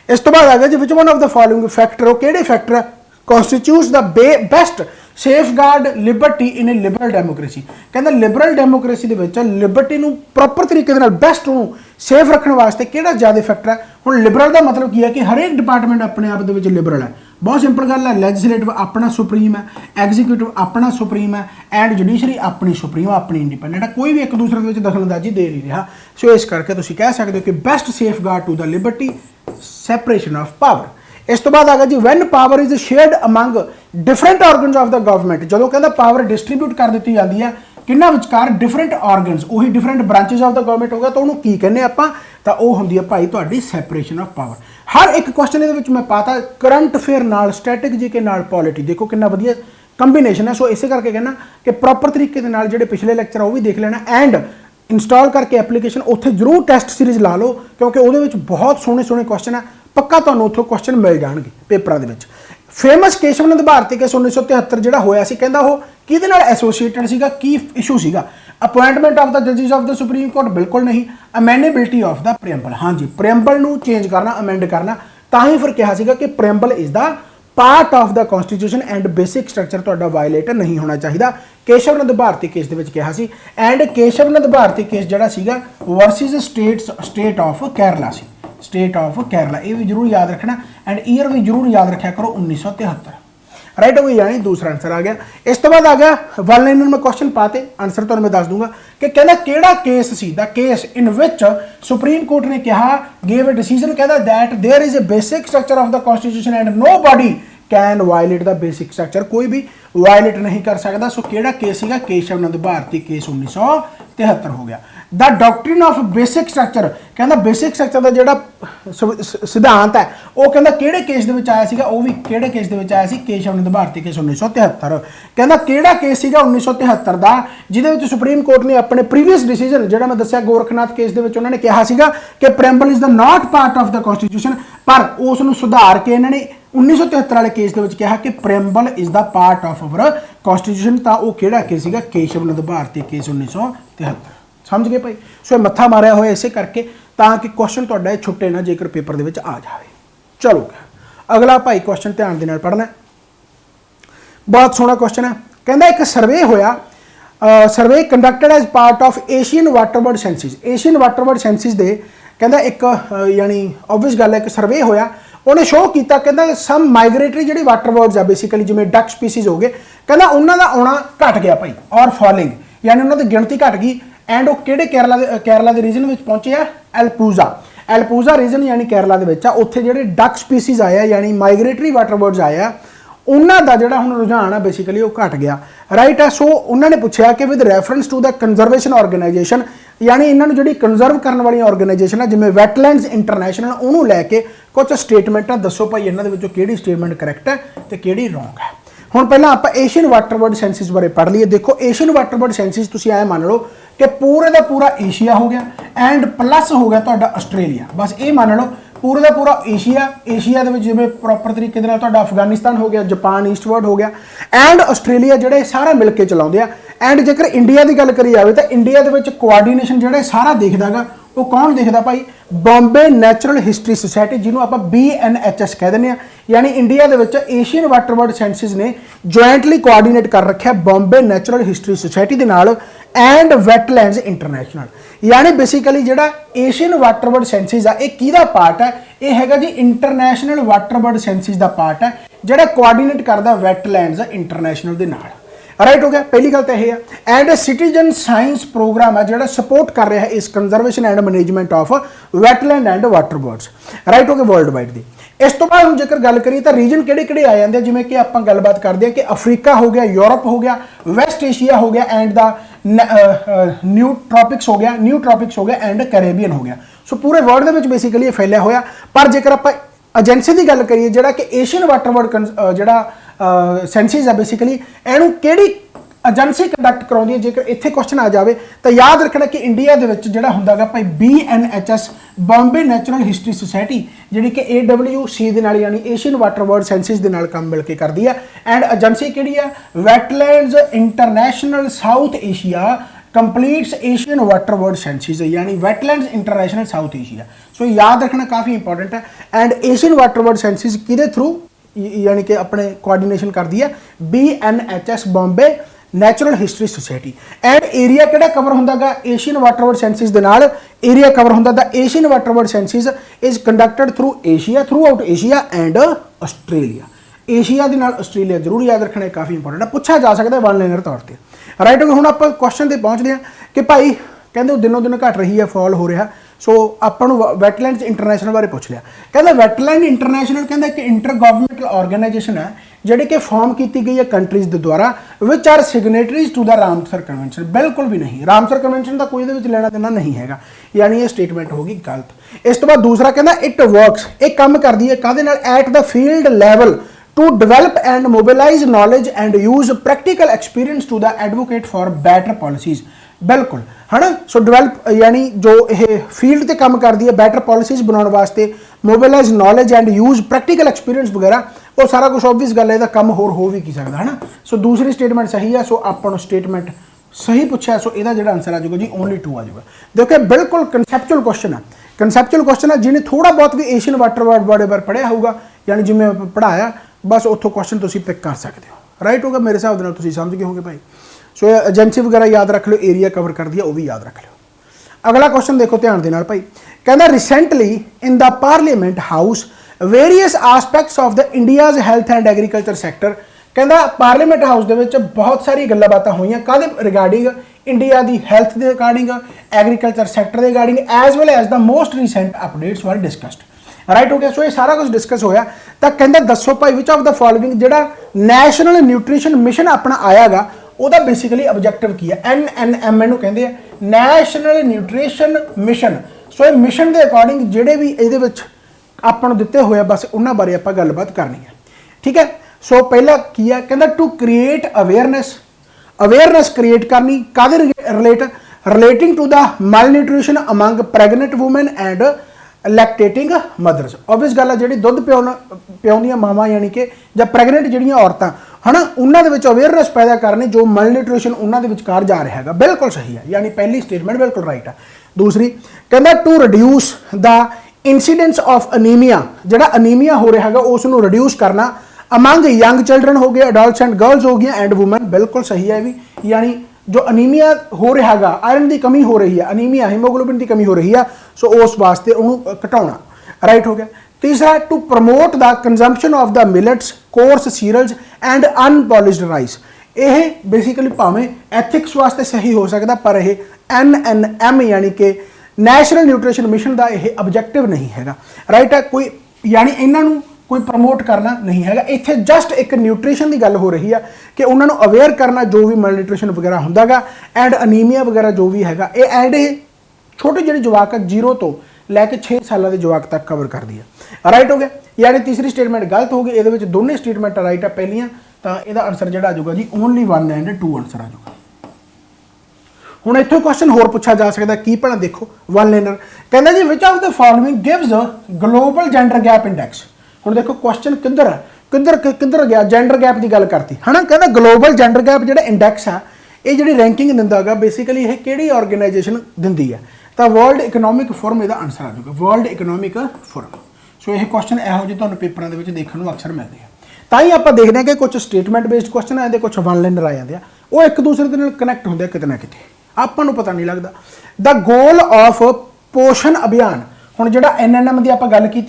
इस तो बाद आ गया जी which one of the following factor, वो किहड़े factor constitutes the best safeguard liberty in a liberal democracy. कहता लिबरल डेमोक्रेसी के लिबर्टी को प्रॉपर तरीके बेस्ट सेफ रखने वास्ते किहड़ा ज़्यादा फैक्टर है। हुण लिबरल का मतलब की है कि हर एक डिपार्टमेंट अपने आप के लिबरल है। बहुत सिंपल गल है, लैजिस्लेटिव अपना सुप्रीम है, एग्जीक्यूटिव अपना सुप्रीम है एंड जुडिशरी अपनी सुप्रीम अपनी इंडिपेंडेंट है। कोई भी एक दूसरे के दखलअंदाजी दे नहीं रहा। सो इस करके तुसीं कह सकते हो कि best safeguard to the liberty separation of power. इस तो बाद आ गया जी when power is shared among different organs of the government. जो कहता पावर डिस्ट्रीब्यूट कर दी जाती है किन्ना विचकार डिफरेंट ऑर्गनस, वही different branches of the government होगा, तो उन्होंने की कहने आपां तो वह होंदी है भाई तुहाडी सैपरेशन ऑफ पावर। हर एक क्वेश्चन ये मैं पाता करंट अफेयर नाल स्टैटिक जी के नाल पॉलिटी, देखो कितना वधिया कंबीनेशन है। सो इसे करके कहना कि प्रॉपर तरीके के नाल जिहड़े पिछले लेक्चर वो भी देख लेना एंड इंस्टॉल करके एप्लीकेशन उत्थे जरूर टेस्ट सीरीज ला लो, क्योंकि वो बहुत सोहने सोहने क्वेश्चन है। पक्का तुहानूं उत्थों क्वेश्चन मिल जाएंगे पेपरां दे विच। फेमस केशव नंद भारती केस 1973 जिहड़ा होया सी, कहंदा वो किहदे नाल एसोसीएटेड सीगा, की इशू सीगा। अपॉइंटमेंट ऑफ द जजिस ऑफ द सुप्रीम कोर्ट बिल्कुल नहीं। अमेंडेबिलिटी ऑफ द प्रेम्बल, हाँ जी प्रेम्बल नूं चेंज करना, अमेंड करना, तां ही फिर कहा सीगा कि preamble is the part of the constitution and basic structure तुहाडा वायलेट नहीं होना चाहिए। केशव नंद भारती केस दे विच कहा सी। And Kesavananda Bharati case जिहड़ा सीगा वर्सिस स्टेट ऑफ केरला सी, स्टेट ऑफ केरला। ये भी जरूर याद रखना एंड ईयर भी जरूर याद रखा करो 1973, राइट हो गई। यानी दूसरा आंसर आ गया। इस तो बाद आ गया वन लाइनर में क्वेश्चन पाते, आंसर तो मैं दस दूंगा कि कहना केड़ा केस सी the case in which Supreme Court ने कहा गेव अ डिसीजन, कहता that there is a basic structure of the constitution and nobody can violate the basic structure, कोई भी वायलेट नहीं कर सकता। सो केड़ा केस सीगा केशव नंद भारती केस 1973 हो गया। The doctrine of basic structure, कहता बेसिक स्ट्रक्चर का जोड़ा सिद्धांत है वो कहता किहड़े केस दे विच आया सीगा, वो भी किहड़े केस दे विच आया सी केशव नंद भारती केस 1973। कहता किहड़ा केस सीगा 1973 का जिहदे विच सुप्रीम कोर्ट ने अपने प्रीवियस डिसीजन जिहड़ा मैं दस्सिया गोरखनाथ केस दे विच उन्होंने कहा सीगा कि preamble is the not part of the constitution, पर उस नूं सुधार के इन्होंने 1973 वाले केस दे विच कहा कि preamble is the part of our constitution. तो वो किहड़ा केस सीगा केशव नंद भारती केस 1973। समझ गए भाई। सो मत्था मारिया होया इसे करके ताकि क्वेश्चन तुहाडा छुट्टे ना जेकर पेपर दे विच आ जाए। चलो अगला भाई क्वेश्चन ध्यान दे नाल पढ़ना, बहुत सोहना क्वेश्चन है। कहता एक सर्वे होया, survey conducted as part of Asian waterbird census. Asian waterbird census दे कहता एक यानी ऑब्वियस गल है कि सर्वे होया, उन्हें शो किया कहता सम माइग्रेटरी जिहड़ी वाटरबर्ड्स है बेसिकली जिवें डक स्पीसीज हो गए, कहता उन्हां दा आउणा घट गया भाई और फॉलिंग यानी उन्हां दी गिणती घट गई। एंड वो किहड़े केरला के रीजन में पहुंचे आ एलपूजा रीजन यानी केरला के उत्थे जिहड़े डक स्पीसीज आए हैं यानी माइग्रेटरी वाटरबर्ड्स आए हैं उन्हों का जिहड़ा हुण रुझान है बेसिकली वो घट गया, राइट है। सो उन्होंने पूछा कि with reference to the conservation organisation यानी इन्होंने जी कंजर्व करने वाली ऑर्गेनाइजेशन है जिमें वैटलैंड्स इंटरनेशनल उन्होंने लैके कुछ स्टेटमेंटा दसो भाई इन्होंने कि स्टेटमेंट करैक्ट है तो कि रॉन्ग है। हुण पहलां आपां एशियन वाटर बर्ड सेंसिस बारे पढ़ लीए। देखो एशियन वाटर बर्ड सेंसिस तुसीं ऐ मान लो कि पूरे का पूरा एशिया हो गया एंड प्लस हो गया तुहाडा आस्ट्रेलिया, बस ये मान लो पूरे का पूरा एशिया जिवें प्रॉपर तरीके दे नाल तुहाडा अफगानिस्तान हो गया, जापान ईस्टवर्ड हो गया एंड आस्ट्रेलिया जिहड़े सारा मिल के चलाउंदे आ। एंड जेकर इंडिया की गल करी जाए तो इंडिया दे विच कोआर्डीनेशन जिहड़ा सारा देखदा गा वो कौन देखदा भाई, बॉम्बे नैचुरल हिस्टरी सोसाइटी जिन्हों आप BNHS कह दें, यानी इंडिया दे विच एशियन वाटर बर्ड सेंसिस ने जॉइंटली कोआर्डीनेट कर रखा बॉम्बे नैचुरल हिस्टरी सोसाइटी के नाल एंड वैटलैंड्स इंटरनेशनल। यानी बेसिकली जिहड़ा एशियन वाटर बर्ड सेंसिस आ यह किहदा पार्ट है, ये हैगा जी इंटरनेशनल वाटर बर्ड सेंसिस का पार्ट है जिहड़ा कोआर्डीनेट करदा वैटलैंड्स इंटरनेशनल के नाल। राइट हो गया, पहली गल तो यह है। एंड सिटीजन साइंस प्रोग्राम है जो सपोर्ट कर रहा है इस conservation and management of wetland and water birds. Right हो गया वर्ल्ड वाइड की। इस तो बाद हम जेकर गल करिए तो रीजन किहड़े आ जाते हैं, जिमें कि आप गलबात करते हैं कि अफ्रीका हो गया, यूरोप हो गया, वैस्ट एशिया हो गया एंड द न्यू ट्रॉपिक्स हो गया एंड कैरेबियन हो गया। सो पूरे वर्ल्ड के बेसिकली फैलिया होया। पर जेकर आप एजेंसी की गल करिए जिहड़ा कि एशियन वाटर बर्ड जिहड़ा सेंसिस है बेसिकली इहनूं किहड़ी एजेंसी कंडक्ट कराउंदी है, जेकर इत्थे क्वेश्चन आ जाए तो याद रखना कि इंडिया दे विच जिहड़ा हुंदा गा भाई BNHS Bombay natural history society जिहड़ी कि AWC दे नाल यानी एशियन वाटर बर्ड सेंसिस दे नाल काम मिल के करदी है। एंड एजेंसी किहड़ी है, wetlands international south Asia completes Asian water bird census, यानी wetlands international south Asia. So याद रखना काफ़ी इंपॉर्टेंट है। And Asian water bird census किहदे थ्रू यानी कि अपने कोआर्डीनेशन करती है BNHS Bombay natural history society. And area किहड़ा कवर हुंदा गा एशियन वाटर बर्ड सेंसिस दे नाल, एरिया कवर हुंदा the Asian water bird census is conducted throughout Asia and Australia. Asia दे नाल आस्ट्रेलिया जरूर याद रखना काफ़ी इंपॉर्टेंट है, पूछा जा सकता है वन लाइनर तौर पर। राइट हो गया। हुण आपां क्वेश्चन ते पहुंचदे हां कि भाई कहते दिनों दिन घट रही है, फॉल हो रहा। सो आपां नूं वैटलैंड्स इंटरनेशनल बारे पुछ लिया। कहते वैटलैंड इंटरनेशनल कहते कि इंटर गवर्नमेंटल ऑर्गेनाइजेशन है जिहड़ी कि फॉर्म की गई है कंट्रीज़ के द्वारा which are signatories to the Ramsar convention. बिल्कुल भी नहीं, रामसर कन्वेंशन का कोई लेना देना नहीं है, यानी ये स्टेटमेंट होगी गलत। इस तो बाद दूसरा कहना इट वर्कस, एक काम करती है कहते at the field level to develop and mobilise knowledge and use practical experience to the advocate for better policies. बिल्कुल है ना। सो डिवेलप यानी जो ये फील्ड से काम करती है बैटर पॉलिसीज बनाने वास्ते, mobilise knowledge and use practical experience वगैरह वो सारा कुछ ऑब्वियस गल है, काम होर हो भी की सकता है ना। सो दूसरी स्टेटमेंट सही है। सो अपन स्टेटमेंट सही पूछा। सो यदा जो आंसर आ जाएगा जी ओनली 2 आ जाएगा। देखो बिल्कुल कंसैप्चुअल क्वेश्चन है, कंसैप्चुअल क्वेश्चन है जिन्हें थोड़ा बहुत भी एशियन वाटर बर्ड बारे पढ़िया होगा, यानी जिम्मे पढ़ाया बस उतों क्वेश्चन तुम पिक कर सकते हो। राइट होगा, मेरे हिसाब से समझ गए होंगे भाई। सो एजेंसी वगैरह याद रख लो, एरिया कवर कर दिया वो भी याद रख लो। अगला क्वेश्चन देखो ध्यान दे नाल भाई, कहना recently in the parliament house various aspects of the India's health and agriculture sector. कहना पार्लीमेंट हाउस दे विच बहुत सारी गल्लां बातां होईयां काहदे रिगार्डिंग इंडिया दी हैल्थ दे रिगार्डिंग, एग्रीकल्चर सैक्टर दे regarding as well as the most recent updates were discussed. Right हो गया। सो ये सारा कुछ डिस्कस होया। तो कहंदा दसो भाई विच ऑफ द फॉलोइंग जिहड़ा नैशनल न्यूट्रीशन मिशन अपना आया गा ਉਹਦਾ बेसिकली ऑब्जेक्टिव की है NNM ਇਹਨੂੰ ਕਹਿੰਦੇ ਆ ਨੈਸ਼ਨਲ ਨਿਊਟ੍ਰੀਸ਼ਨ ਮਿਸ਼ਨ। ਸੋ ਇਹ ਮਿਸ਼ਨ ਦੇ ਅਕੋਰਡਿੰਗ ਜਿਹੜੇ ਵੀ ਇਹਦੇ ਵਿੱਚ ਆਪਾਂ ਨੂੰ ਦਿੱਤੇ ਹੋਏ ਆ ਬਸ ਉਹਨਾਂ ਬਾਰੇ ਆਪਾਂ ਗੱਲਬਾਤ ਕਰਨੀ ਹੈ। ਠੀਕ ਹੈ। ਸੋ ਪਹਿਲਾ ਕੀ ਹੈ, ਕਹਿੰਦਾ ਟੂ ਕ੍ਰੀਏਟ ਅਵੇਅਰਨੈਸ ਕ੍ਰੀਏਟ ਕਰਨੀ ਕਾਹਦੇ relating to the malnutrition among pregnant woman and lactating mothers. Obvious गल है जी दुध पिआउंदियां मावां यानी कि ਜਾਂ ਪ੍ਰੈਗਨੈਂਟ ਜਿਹੜੀਆਂ ਔਰਤਾਂ है ना उन्होंने अवेयरनेस पैदा करनी जो मलन्यूट्रिशन उन्होंने विचकार जा रहा है। बिल्कुल सही है, यानी पहली स्टेटमेंट बिल्कुल राइट है। दूसरी कहना to reduce the incidence of anaemia, जोड़ा अनीमिया हो रहा है उसनों रिड्यूस करना अमंग यंग चिल्ड्रन हो गए, अडल्ट्स एंड गर्ल्स हो गई एंड वुमेन। बिल्कुल सही है भी, यानी जो अनीमिया हो रहा है आयरन की कमी हो रही है, अनीमिया हीमोग्लोबिन की कमी हो रही है, सो उस वास्ते उन्होंने घटाना। राइट हो गया। तीसरा to promote the consumption of the millets coarse cereals and unpolished rice. यह बेसिकली भावें एथिक्स वास्ते सही हो सकता पर यह NNM यानी कि नैशनल न्यूट्रीशन मिशन का यह ऑब्जेक्टिव नहीं है। राइट है कोई, यानी इन्हों कोई प्रमोट करना नहीं है। इत्थे जस्ट एक न्यूट्रीशन की गल हो रही है कि उन्होंने अवेयर करना जो भी मलन्यूट्रिशन वगैरह होंदा एंड अनीमिया वगैरह जो भी है एंड छोटे जो जवाक 0 तो लैके 6 साल के जवाक तक कवर कर दी है। राइट हो गया, यानी तीसरी स्टेटमेंट गलत हो गई। ये दोनों स्टेटमेंट राइट है पहलियां, तो यदा आंसर जो आ जाऊगा जी ओनली 1 एंड 2 आंसर आ जाऊगा। हुण इत्थों क्वेश्चन होर पूछा जा सकता की भला देखो वन लाइनर कहना जी which of the following gives global gender gap index. हुण देखो क्वेश्चन किधर है किधर गया, जेंडर गैप की गल करती है ना, कहना ग्लोबल जेंडर गैप जो इंडेक्स है ये जी रैंकिंग दिंदा गा बेसिकली ये किहड़ी ऑर्गेनाइजेशन दिंदी है, तो वर्ल्ड इकनॉमिक फोरम इसका आंसर आ जाएगा, वर्ल्ड इकनॉमिक फोरम। सो ये क्वेश्चन यहो ਜਿਹੇ ਤੁਹਾਨੂੰ पेपरों के देखने को अक्सर मिलते हैं। ताई आप देखते हैं कि कुछ स्टेटमेंट बेस्ड क्वेश्चन आते, कुछ वन लाइनर आ जाते हैं, वो एक दूसरे के कनैक्ट होंगे किते ना किते, आपको पता नहीं लगता। द गोल ऑफ पोषण अभियान, हुण जिहड़ा NNM की आप गल की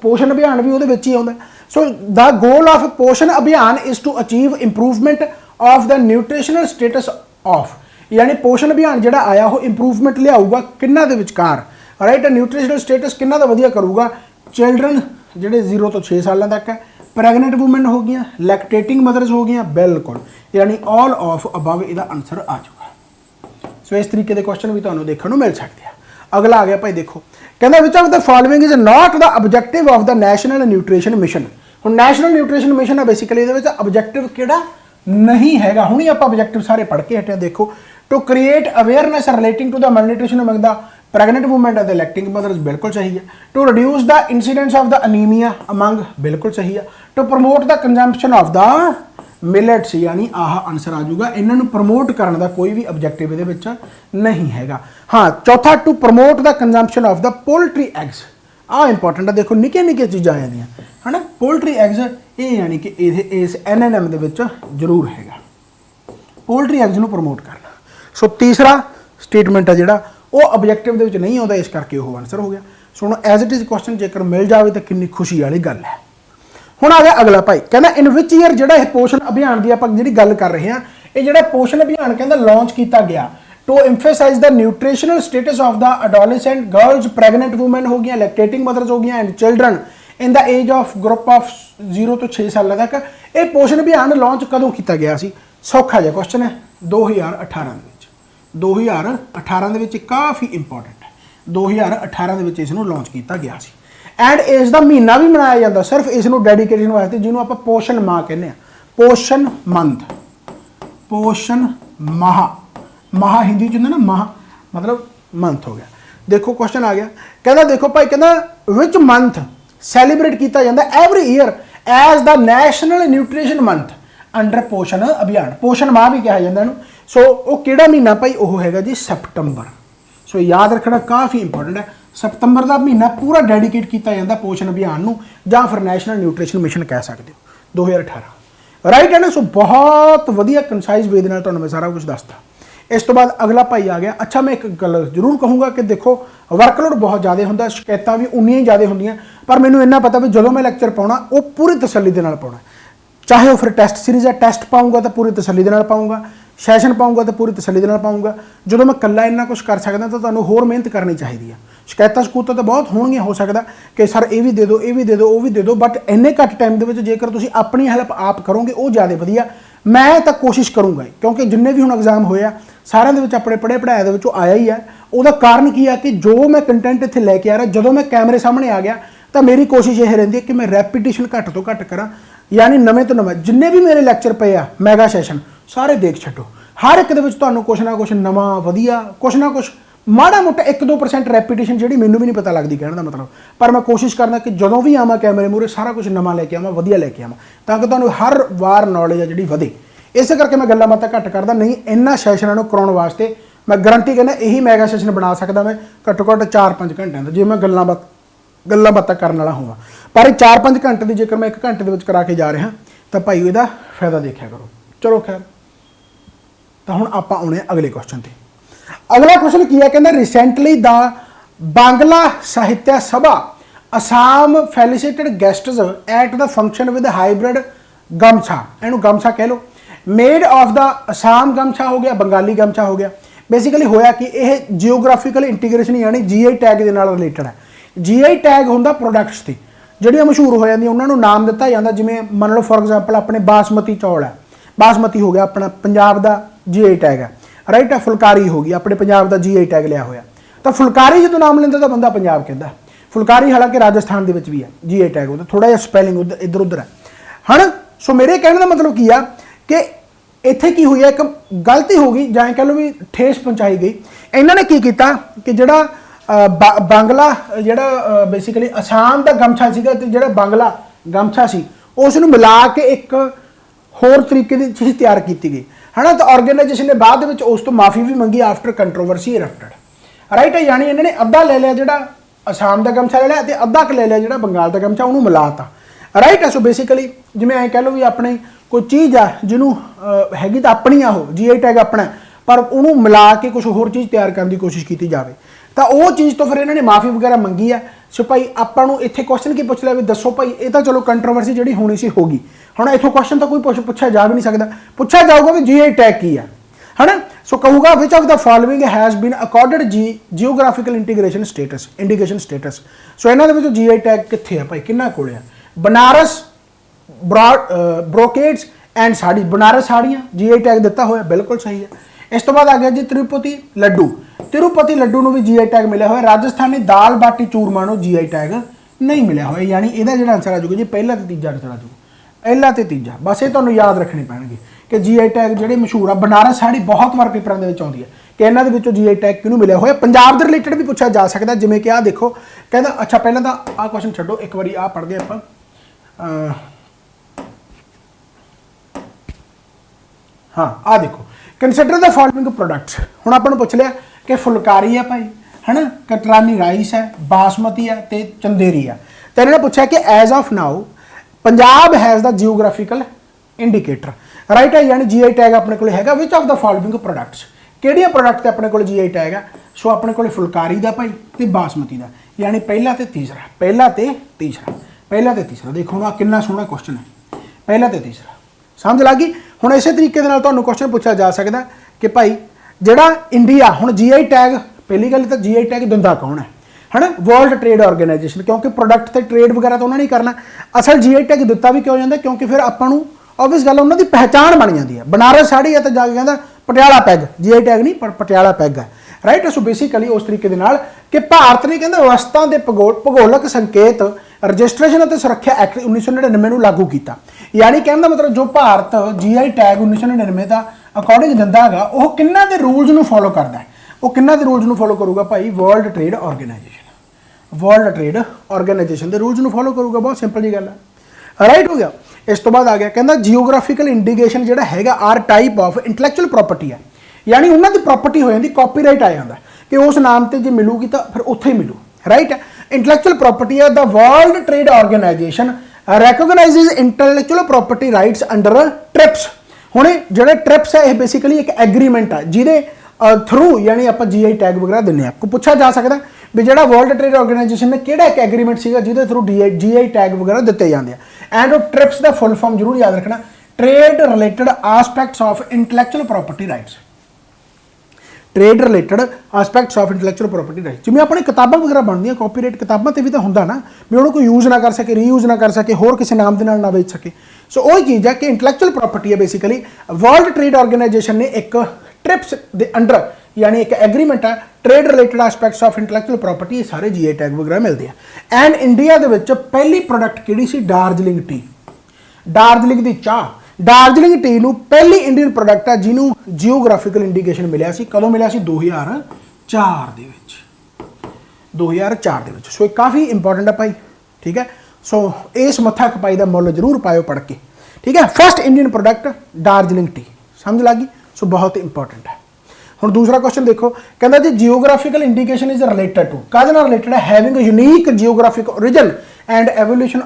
पोषण अभियान भी वो ही आता। So the goal of Poshan Abhiyan is to achieve improvement of the nutritional status of, यानी पोषण अभियान जिहड़ा आया वो इंप्रूवमेंट लियाऊगा किन्ना दे विचकार, राइट, न्यूट्रिशनल स्टेटस किन्ना दा वधिया करूगा, चिल्ड्रन जिहड़े 0 तो 6 साल तक है, प्रैगनेंट वूमेन हो गई, लैक्टेटिंग मदर्स हो गई, बिल्कुल, यानी ऑल ऑफ अबव इसका आंसर आ जाऊगा। सो इस तरीके के क्वेश्चन भी तुहानूं देखने को मिल सकते हैं। अगला आ गया भाई देखो, कहना विच of the following is not the objective of the national nutrition mission. हुण नैशनल न्यूट्रिशन मिशन है बेसिकली ये ऑब्जेक्टिव किहड़ा नहीं हैगा, हुण ही आप ऑब्जेक्टिव सारे पढ़ के हटे। देखो to create awareness relating to the malnutrition among the pregnant women and the lactating mothers, बिल्कुल सही है। To reduce the incidence of the anaemia among, बिल्कुल सही है। To promote the consumption of the millets, यानी आह आंसर आ जाऊगा। इन्हों promote करने का कोई भी ऑब्जेक्टिव ये नहीं हैगा। हाँ, चौथा to promote the consumption of the poultry eggs, आ इंपॉर्टेंट है। देखो निक्कियां निक्कियां चीज़ां आ जांदियां है ना, पोल्ट्री एग्स ये यानी कि इस NNM दे विच जरूर हैगा, पोल्ट्री एग्स नूं प्रमोट करना। सो तीसरा स्टेटमेंट है जिहड़ा वो ऑब्जेक्टिव दे विच नहीं आता, इस करके वो आंसर हो गया। सो हुण एज इट इज़ क्वेश्चन जेकर मिल जाए तो कितनी खुशी वाली गल है। हुण आ गया अगला भाई, कहना इन विच ईयर जिहड़ा पोषण अभियान की आपां जिहड़ी गल कर रहे हैं, ये जिहड़ा पोषण अभियान कहंदा लॉन्च किया गया to emphasise the nutritional status of the adolescent girls, pregnant women हो गई, लैक्टेटिंग मदर्स हो गई and children in the age of group of 0 तो 6 साल तक। ये पोषण अभियान लॉन्च कदों किया गया सी? सौखा जिहा क्वेश्चन है, 2018 2018 काफ़ी इंपॉर्टेंट है, 2018 इसनूं लॉन्च किया गया सी। एंड इसका महीना भी मनाया जाता सिर्फ इसनूं डेडिकेशन वास्ते, जिन्होंने आप पोषण माह कहने, पोषण मंथ, पोषण माह, माह हिंदी च ना माह मतलब मंथ हो गया। देखो क्वेश्चन आ गया, कहना देखो भाई, कहना विच मंथ सैलीब्रेट किया जाता every year as the national nutrition month under Poshan Abhiyan, पोषण माह भी कहा जाता है। सो वो किहड़ा महीना भाई, वो हैगा जी सितंबर। सो याद रखना काफ़ी इंपॉर्टेंट है, सितंबर का महीना पूरा डेडिकेट किया जाता पोषण अभियान नूं, जां फिर नैशनल न्यूट्रिशन मिशन कह सकते हो, 2018 राइट है ना। सो बहुत वधिया कंसाइज वे दे नाल तुहानूं मैं सारा कुछ दसता। इस तो बाद अगला भाई आ गया। अच्छा, मैं एक गल जरूर कहूँगा कि देखो वर्कलोड बहुत ज़्यादा होंदा, शिकायतां भी उन्नियां ही ज़्यादा होंदियां, पर मैनूं इन्ना पता भी जदों मैं लैक्चर पाउणा वो पूरी तसल्ली दे नाल पाउणा, चाहे वो फिर टेस्ट सीरीज़ है, टेस्ट पाऊँगा तो पूरी तसल्ली दे नाल पाऊँगा, सैशन पाऊँगा तो पूरी तसल्ली दे नाल पाऊँगा। जो मैं कल्ला इन्ना कुछ कर सकदा तो तुहानूं होर मेहनत करनी चाहिए है। शिकायतां शकूयतां तो बहुत होणगियां, हो सकता कि सर ये भी दे दो, ये भी दे दो, वो भी दे दो, बट इन्ने घट टाइम के जेकर तुसीं अपनी हैल्प आप करोगे वो ज़्यादा वधिया। मैं तो कोशिश करूँगा क्योंकि जिन्ने भी हुण एग्जाम होया सारिਆਂ ਦੇ ਵਿੱਚ अपने पढ़े पढ़ाए ਦੇ ਵਿੱਚੋਂ आया ही है। ਉਹਦਾ कारण की है कि जो मैं कंटेंट इत्थे लैके आ रहा, ਜਦੋਂ मैं कैमरे सामने आ गया तो मेरी कोशिश यह रही है कि मैं रैपीटिशन घट तो घट करा, यानी नवे तो नवा जिन्ने भी मेरे लैक्चर पे आ मैगा सैशन सारे देख छड्डो। हर एक दे विच तुहानूं कुछ ना कुछ नवा वधिया, कुछ ना कुछ माड़ा मोटा 1-2% रैपीटिशन जी मैनूं भी नहीं पता लगती कहने का मतलब, पर मैं कोशिश करना कि जदों भी आवां कैमरे मूहरे सारा कुछ नवा लैके आवां, वधिया लैके आवां, ताकि तुहानूं हर वार नॉलेज है जी वधे। इस करके मैं गल्लां बातां घट करदा, नहीं इन्हां सैशनां नूं कराउण वास्ते मैं गारंटी कहना यही मैगा सैशन बना सकदा मैं घट्टो घट्ट 4-5 घंटे का, जे मैं गल्लां बातां करन वाला होवां। पर 4-5 घंटे की जेकर मैं 1 घंटे दे विच करा के जा रहा तो भाई इहदा फायदा देखिया करो। चलो खैर, तो हुण आपां आउणे अगले क्वेश्चन ते। अगला क्वेश्चन की है, कहना recently the Bangla Sahitya Sabha Assam felicitated guests at the function with hybrid gamcha, इहनूं गमछा कह लो, made of the Assam gamcha हो गया, बंगाली गमछा हो गया। बेसिकली होया कि यह जियोग्राफिकल इंटीग्रेशन यानी GI टैग के नाल रिलेटेड है। GI टैग होंदा प्रोडक्ट्स ते, ਜਿਹੜੀਆਂ ਮਸ਼ਹੂਰ ਹੋ ਜਾਂਦੀਆਂ ਉਹਨਾਂ ਨੂੰ ਨਾਮ ਦਿੱਤਾ ਜਾਂਦਾ, ਜਿਵੇਂ ਮੰਨ ਲਓ ਫੋਰ ਐਗਜ਼ਾਮਪਲ ਆਪਣੇ ਬਾਸਮਤੀ ਚੌਲ ਹੈ, ਬਾਸਮਤੀ ਹੋ ਗਿਆ ਆਪਣਾ ਪੰਜਾਬ ਦਾ GI ਟੈਗ ਹੈ, ਰਾਈਟ ਹੈ। ਫੁਲਕਾਰੀ ਹੋ ਗਈ ਆਪਣੇ ਪੰਜਾਬ ਦਾ GI ਟੈਗ ਲਿਆ ਹੋਇਆ, ਤਾਂ ਫੁਲਕਾਰੀ ਜਦੋਂ ਨਾਮ ਲੈਂਦਾ ਤਾਂ ਬੰਦਾ ਪੰਜਾਬ ਕਹਿੰਦਾ। ਫੁਲਕਾਰੀ ਹਾਲਾਂਕਿ ਰਾਜਸਥਾਨ ਦੇ ਵਿੱਚ ਵੀ ਹੈ GI ਟੈਗ, ਉਹਦਾ ਥੋੜਾ ਜਿਹਾ ਸਪੈਲਿੰਗ ਇੱਧਰ ਉੱਧਰ ਹੈ ਹਨ। ਸੋ ਮੇਰੇ ਕਹਿਣ ਦਾ ਮਤਲਬ ਕੀ ਆ ਕਿ ਇੱਥੇ ਕੀ ਹੋਈ ਹੈ, ਇੱਕ ਗਲਤੀ ਹੋ ਗਈ ਜਾਂ ਕਹਿ ਲਓ ਵੀ ਠੇਸ ਪਹੁੰਚਾਈ ਗਈ। ਇਹਨਾਂ ਨੇ ਕੀ ਕੀਤਾ ਕਿ ਜਿਹੜਾ ਬਾਂਗਲਾ ਜਿਹੜਾ ਬੇਸਿਕਲੀ ਅਸਾਮ ਦਾ ਗਮਛਾ ਸੀਗਾ ਤੇ ਜਿਹੜਾ ਬਾਂਗਲਾ ਗਮਛਾ ਸੀ ਉਸ ਨੂੰ ਮਿਲਾ ਕੇ ਇੱਕ ਹੋਰ ਤਰੀਕੇ ਦੀ ਚੀਜ਼ ਤਿਆਰ ਕੀਤੀ ਗਈ ਹੈ ਨਾ। ਤਾਂ ਆਰਗੇਨਾਈਜੇਸ਼ਨ ਨੇ ਬਾਅਦ ਦੇ ਵਿੱਚ ਉਸ ਤੋਂ ਮਾਫੀ ਵੀ ਮੰਗੀ ਆਫਟਰ ਕੰਟਰੋਵਰਸੀ ਇਰਪਟਡ, ਰਾਈਟ ਹੈ। ਯਾਨੀ ਇਹਨਾਂ ਨੇ ਅੱਧਾ ਲੈ ਲਿਆ ਜਿਹੜਾ ਅਸਾਮ ਦਾ ਗਮਛਾ ਲੈ ਲਿਆ ਤੇ ਅੱਧਾ ਕ ਲੈ ਲਿਆ ਜਿਹੜਾ ਬੰਗਾਲ ਦਾ ਗਮਛਾ, ਉਹਨੂੰ ਮਿਲਾਤਾ, ਰਾਈਟ ਹੈ। ਸੋ ਬੇਸਿਕਲੀ ਜਿਵੇਂ ਐਂ ਕਹਿ ਲਓ ਵੀ ਆਪਣੇ ਕੋਈ ਚੀਜ਼ ਆ ਜਿਹਨੂੰ ਹੈਗੀ ਤਾਂ ਆਪਣੀ ਆ, ਉਹ GI ਟੈਗ ਆਪਣਾ, ਪਰ ਉਹਨੂੰ ਮਿਲਾ ਕੇ ਕੁਝ ਹੋਰ ਚੀਜ਼ ਤਿਆਰ ਕਰਨ ਦੀ ਕੋਸ਼ਿਸ਼ ਕੀਤੀ ਜਾਵੇ, ਤਾਂ ਉਹ ਚੀਜ਼ ਤੋਂ ਫਿਰ ਇਹਨਾਂ ਨੇ ਮਾਫੀ ਵਗੈਰਾ ਮੰਗੀ ਆ। ਸੋ ਭਾਈ ਆਪਾਂ ਨੂੰ ਇੱਥੇ ਕੁਐਸਚਨ ਕੀ ਪੁੱਛ ਲਿਆ ਵੀ ਦੱਸੋ ਭਾਈ, ਇਹ ਤਾਂ ਚਲੋ ਕੰਟਰੋਵਰਸੀ ਜਿਹੜੀ ਹੋਣੀ ਸੀ ਹੋ ਗਈ, ਹੁਣ ਇੱਥੋਂ ਕੁਐਸਚਨ ਤਾਂ ਕੋਈ ਪੁੱਛਿਆ ਜਾ ਵੀ ਨਹੀਂ ਸਕਦਾ। ਪੁੱਛਿਆ ਜਾਊਗਾ ਵੀ GI ਟੈਗ ਕੀ ਆ, ਹੈ ਨਾ। ਸੋ ਕਹੂਗਾ which of the following has been accorded geographical integration status, indication status. ਸੋ ਇਹਨਾਂ ਦੇ ਵਿੱਚੋਂ GI ਟੈਗ ਕਿੱਥੇ ਆ ਭਾਈ, ਕਿੰਨਾ ਕੋਲ ਆ? ਬਨਾਰਸ ब्रोकेड्स एंड साड़ी, बनारस साड़ियाँ GI टैग दिता हुआ, बिल्कुल सही है। इस तो बाद आ गया जी तिरुपति लड्डू, तिरुपति लड्डू को भी GI टैग मिले हुआ। राजस्थानी दाल बाटी चूरमा को GI टैग नहीं मिले हुए, यानी ਇਹਦਾ ਜਿਹੜਾ ਆਨਸਰ ਆ ਜਾਊਗਾ ਜੀ ਪਹਿਲਾ ਤੇ ਤੀਜਾ ਆਨਸਰ ਆ ਜਾਊਗਾ, ਪਹਿਲਾ ਤੇ ਤੀਜਾ। ਬਸ ਇਹ ਤੁਹਾਨੂੰ ਯਾਦ ਰੱਖਣੇ ਪੈਣਗੇ ਕਿ GI ਟੈਗ ਜਿਹੜੇ ਮਸ਼ਹੂਰ ਆ। ਬਨਾਰਸ ਸਾੜੀ ਬਹੁਤ ਵਾਰ ਪੇਪਰਾਂ ਦੇ ਵਿੱਚ ਆਉਂਦੀ ਹੈ ਕਿ ਇਹਨਾਂ ਦੇ ਵਿੱਚੋਂ GI ਟੈਗ ਕਿਹਨੂੰ ਮਿਲਿਆ ਹੋਇਆ। ਪੰਜਾਬ ਦੇ ਰਿਲੇਟਡ ਵੀ ਪੁੱਛਿਆ ਜਾ ਸਕਦਾ, ਜਿਵੇਂ ਕਿ ਆਹ ਦੇਖੋ ਕਹਿੰਦਾ, ਅੱਛਾ ਪਹਿਲਾਂ ਤਾਂ ਆਹ ਕੁਐਸਚਨ ਛੱਡੋ, ਇੱਕ ਵਾਰੀ ਆਹ ਪੜ੍ਹਦੇ ਆਪਾਂ। हाँ आ देखो, कंसिडर द फॉलोइंग प्रोडक्ट्स। हुण आपां नूं पुछ लिया कि फुलकारी है भाई, है ना, कतरानी राइस है, बासमती है ते चंदेरी है। तो इन्होंने पूछा कि as of now Punjab has the geographical indicator, right है, यानी GI टैग अपने को हैगा which of the following products, किहड़ियां प्रोडक्ट ते अपने को GI टैग है। सो अपने को फुलकारी का भाई ते बासमती का, यानी पहला ते तीसरा, पहला ते तीसरा, पहला ते तीसरा। देखो हुण कितना सोहना क्वेश्चन है, पहला ते तीसरा, समझ लग गई। हुण इसे तरीके दे नाल तुहानूं क्वेश्चन पूछा जा सकदा कि भाई जिहड़ा इंडिया हुण GI टैग, पहली गल तो GI टैग दिंदा कौन है ना, वर्ल्ड ट्रेड ऑर्गेनाइजेशन, क्योंकि प्रोडक्ट ते ट्रेड वगैरह तो उन्होंने नहीं करना। असल GI टैग दिता भी क्यों जाता, क्योंकि फिर आपां नूं ऑब्वियस गल उन्हां दी पहचान बन जाती है। बनारस साड़ी है तो जाके कहंदा पटियाला पैग, GI टैग नहीं पर पटियाला पैग है, राइट। सो बेसिकली उस तरीके दे नाल कि भारत ने कहंदा वस्तां दे भूगोलक संकेत रजिस्ट्रेशन और सुरक्षा एक्ट 1999 ਨੂੰ लागू किया, यानी कहने का मतलब जो भारत GI टैग 1999 का अकॉर्डिंग दिंदा हैगा वो किन्ना दे रूल्स नूं फॉलो करता है, वो किन्ना दे रूल्स नूं फॉलो करूगा भाई, World Trade Organization, World Trade Organization के रूल्स नूं फॉलो करूगा। बहुत सिंपल जी गल है, राइट हो गया। इस तो बाद आ गया कहना जियोग्राफिकल इंडिकेशन जिहड़ा हैगा are type of intellectual property है, यानी उन्हां दी प्रॉपर्टी हो जाती, कॉपीराइट आ जाता कि उस नाम ते जे मिलूगी तो फिर उत्थे ही मिलू, राइट है। इंटलैक्चुअल प्रॉपर्टी है the World Trade Organization recognises intellectual property rights under TRIPS. हुणे जिहड़े ट्रिप्स है ये बेसिकली एक एग्रीमेंट है जिहदे थ्रू यानी आपां GI टैग वगैरह दिंदे आ। को पुछा जा सकदा भी जिहड़ा वर्ल्ड ट्रेड ऑर्गेनाइजेशन ने किहड़ा एक एग्रीमेंट सीगा जिहदे थ्रू GI टैग वगैरह दिते जांदे आ। एंड ट्रिप्स दा फुल फॉर्म जरूर याद रखना, trade related aspects of intellectual property rights, trade related aspects of intellectual property rights. जिवें अपनी किताबां वगैरह बनदियां कॉपीराइट किताबां ते भी तो हुंदा ना भी उन्होंने कोई यूज़ ना कर सके, रीयूज़ ना कर सके, होर किसी नाम के नाल ना बेच सके। सो वही चीज़ है कि इंटलैक्चुअल प्रॉपर्टी है बेसिकली वर्ल्ड ट्रेड ऑर्गेनाइजेशन ने एक ट्रिप्स के अंडर यानी एक एग्रीमेंट है, trade related aspects of intellectual property सारे GI टैग वगैरह मिलते हैं। एंड इंडिया दे विच पहली प्रोडक्ट किहड़ी सी, दार्जिलिंग टी, दार्जिलिंग की चाह, दार्जिलिंग टी नूं पहली इंडियन प्रोडक्ट है जिन्हों जियोग्राफिकल इंडिकेशन मिलिया सी, कदों मिलिया सी 2004 दे विच, 2004 दे विच। सो काफ़ी इंपॉर्टेंट है भाई, ठीक है। सो इस मत्था खपाई का मुल जरूर पायो पढ़ के, ठीक है। First Indian product Darjeeling T, समझ लगी। सो बहुत इंपॉर्टेंट है। हुण दूसरा क्वेश्चन देखो, कहता जी geographical indication is related to, काहदे नाल रिलेटेड है, having unique geographic origin and evolution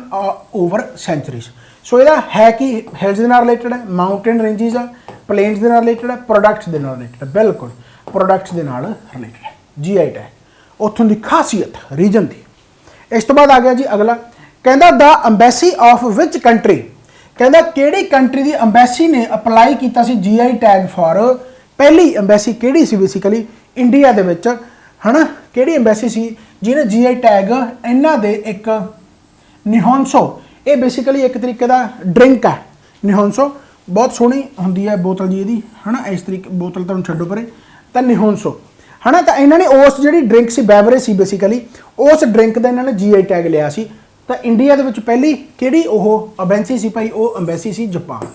over centuries. So यदा है कि हिल्स के नाल रिलेटेड है, माउंटेन रेंजिज है, प्लेन्स के नाल रिलेटेड है, प्रोडक्ट्स के नाल रिलेटेड है, बिल्कुल प्रोडक्ट्स के नाल रिलेटेड है। GI टैग उत्थों की खासियत रीजन की। इस तो बाद आ गया जी अगला, कहता the embassy of which country, कहता किहड़ी कंट्री की अंबैसी ने अपलाई किया GI टैग फॉर, पहली अंबैसी किहड़ी सी बेसिकली इंडिया दे विच, है ना, किहड़ी अंबैसी सी जिन्हें GI टैग इन्हां दे एक निहोंसो ये बेसिकली एक तरीके का ड्रिंक है। निहोंसो बहुत सोहनी होंगी है बोतल जी इहदी है ना, इस तरीके बोतल तुहानूं छड्डो परे तो निहोंसो है ना। तो इन्होंने उस जी ड्रिंक सी बैवरेज सी बेसिकली उस ड्रिंक का इन्होंने GI टैग लिया सी। तो इंडिया के विच पहली किहड़ी ओह एम्बेसी सी भाई, वो एम्बेसी सी जापान।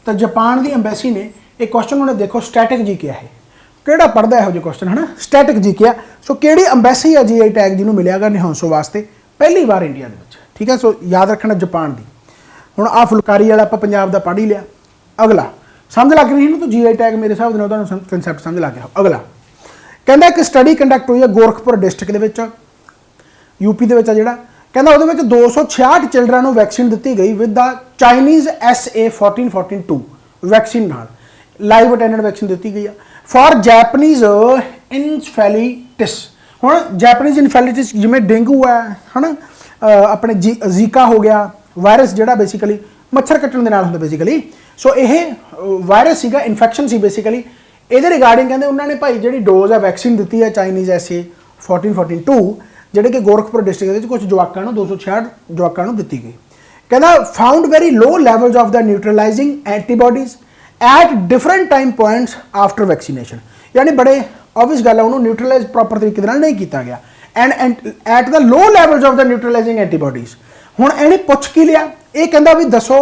तो जापान की एम्बेसी ने एक क्वेश्चन उन्हें देखो स्टैटिक जी क्या है, किहड़ा पढ़दा इहो जिहा क्वेश्चन है ना, स्टैटिक जी क्या। सो किहड़ी एम्बेसी है GI टैग जिन्होंने मिलेगा निहोंसो वास्ते पहली बार इंडिया के विच, ठीक है। सो याद रखना जापान की। हुण आ फुलकारी वाला आपां पंजाब दा पढ़ ही लिया। अगला समझ लग रही है ना, तो GI टैग मेरे हिसाब नाल तुहानूं कंसैप्ट समझ लग गया। अगला कहंदा एक स्टडी कंडक्ट हुई है गोरखपुर डिस्ट्रिक्ट दे विच, यूपी दे विच आ जिहड़ा, कहंदा उहदे विच 266 चिल्ड्रन नूं वैक्सीन दित्ती गई with the Chinese SA1442 vaccine नाल, लाइव अटेंडेंट वैक्सीन दित्ती गई है फॉर जैपनीज़ इनफैलिटिस। हुण जैपनीज़ इनफैलिटिस जिवें डेंगू है ना, अपने जीका हो गया वायरस जिहड़ा बेसिकली मच्छर कट्टण दे नाल हुंदा बेसिकली। सो यह वायरस सीगा इन्फैक्शन सी बेसिकली, ਇਹਦੇ ਰਿਗਾਰਡਿੰਗ ਕਹਿੰਦੇ ਉਹਨਾਂ ਨੇ ਭਾਈ ਜਿਹੜੀ ਡੋਜ਼ ਆ ਵੈਕਸੀਨ ਦਿੱਤੀ ਹੈ ਚਾਈਨੀਜ਼ SA1442 ਜਿਹੜੇ ਕਿ ਗੋਰਖਪੁਰ ਡਿਸਟ੍ਰਿਕਟ ਦੇ ਵਿੱਚ ਕੁਝ ਜਵਾਕਾਂ ਨੂੰ 266 ਜਵਾਕਾਂ ਨੂੰ ਦਿੱਤੀ ਗਈ। ਕਹਿੰਦਾ found very low levels of the neutralising antibodies at different time points after vaccination. यानी बड़े ऑब्वियस गल है, उन्होंने न्यूट्रलाइज प्रॉपर तरीके नहीं किया गया and at the low levels of the neutralising antibodies. हुण इन्हें पुछ की लिया, ये कहता भी दसो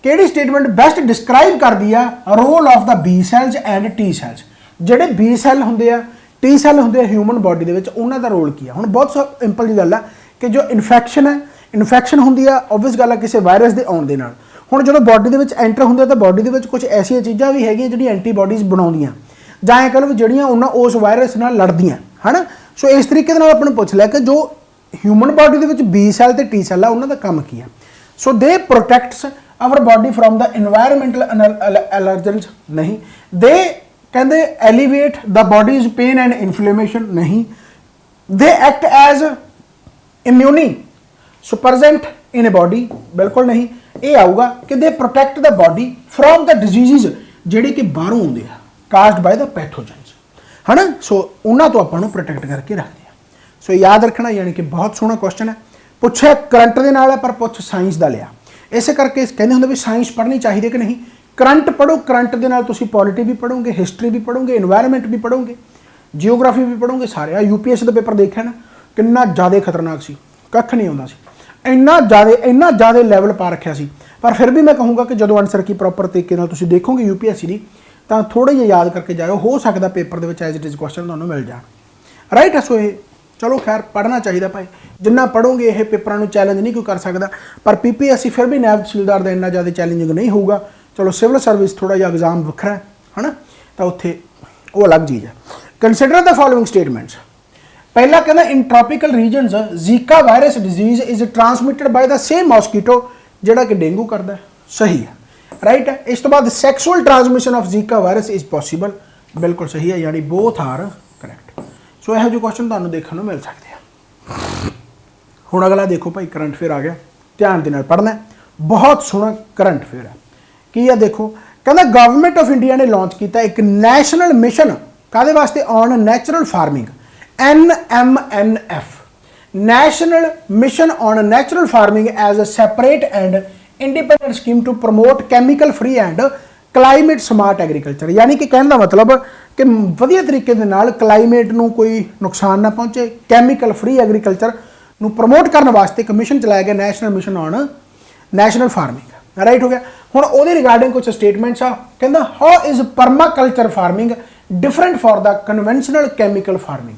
किहड़ी स्टेटमेंट बेस्ट डिस्क्राइब करती है role of the B cells and T cells. जिहड़े बी सैल होंदे आ टी सैल होंदे आ ह्यूमन बॉडी दे विच, उन्हां दा रोल की है। हुण बहुत सिंपल जी गल है कि जो इन्फैक्शन है, इन्फैक्शन होंदी है ऑब्वियस गल है किसी वायरस के आउण दे नाल। हुण जदों बॉडी दे विच एंटर होंदे तो बॉडी दे विच कुछ ऐसियां चीज़ां भी हैगियां जिहड़ियां एंटीबॉडीज बनाउंदियां जां कह लो जिहड़ियां उन्हां उस वायरस नाल लड़दियां है ना। सो इस तरीके दे नाल आपां नूं पुछ लिया कि जो ह्यूमन बॉडी दे विच बी सैल ते टी सैल आ उन्हां दा काम की है। So they protects our body from the environmental allergens नहीं, दे कहते elevate the body's pain and inflammation नहीं, they act as immunosuppressant in a body बिल्कुल नहीं। ये आऊगा कि they protect the body from the disease जिहड़े कि बाहरों आउंदे आ कास्ड बाय द पैथोजेंस है ना। सो उन्होंने तो आपको प्रोटैक्ट करके रखते हैं। सो याद रखना, यानी कि बहुत सोहना क्वेश्चन है, पूछे करंट के नाल है पर पुछ साइंस का लिया। इस करके कहते होंगे भी साइंस पढ़नी चाहिए कि नहीं। करंट पढ़ो, करंट के नाल तुसीं पॉलिटी भी पढ़ोगे, हिस्टरी भी पढ़ोगे, इन्वायरमेंट भी पढ़ोगे, जियोग्राफी भी पढ़ोगे सारे। आ UPSC का पेपर देखा ना कितना ज़्यादा खतरनाक सी, कख नहीं आता सी, इन्ना ज़्यादा लैवल पा रखा सी। पर फिर भी मैं कहूँगा कि जो आंसर की प्रॉपर तरीके नाल तुसीं देखोगे UPSC की तो थोड़े जे याद करके जाओ, हो सकता पेपर के एज इट इज़ क्वेश्चन तुहानूं मिल जाए। राइट है। सो ये चलो खैर पढ़ना चाहिए भाई, जिन्ना पढ़ोगे ये पेपरों चैलेंज नहीं कोई कर सकता। पर PPSC फिर भी नायब तहसीलदार का इन्ना ज़्यादा चैलेंजिंग नहीं होगा। चलो सिविल सर्विस थोड़ा जिहा एग्जाम वखरा है ना, तो उत्थे वो अलग चीज़ है। Consider the following statements. पहला कहना in tropical reasons Zika virus disease is transmitted by the same mosquito जिहड़ा कि डेंगू करता है, सही है राइट है। इस तो बाद sexual transmission of Zika virus is possible, बिल्कुल सही है, यानी बोथ आर करैक्ट। सो यह जो क्वेश्चन तुहानूं देखने को मिल सकते हैं। हुण अगला देखो भाई करंट अफेयर आ गया, ध्यान दे नाल पढ़ना है, बहुत सोहना करंट अफेयर है। की है देखो, कहना गवर्नमेंट ऑफ इंडिया ने लॉन्च किया एक नैशनल मिशन काहदे वास्ते on natural farming NMNF, national mission on natural farming as a separate and independent scheme to promote chemical free and climate smart agriculture. यानी कि कहने का मतलब कि वधिया तरीके दे नाल क्लाइमेट नूं कोई नुकसान ना पहुँचे, कैमिकल फ्री एग्रीकल्चर नूं प्रमोट करने वास्ते एक मिशन चलाया गया, national mission on national farming. Right हो गया। हुण उहदे रिगार्डिंग कुछ स्टेटमेंट्स आ, कहंदा how is permaculture farming different for the conventional chemical farming.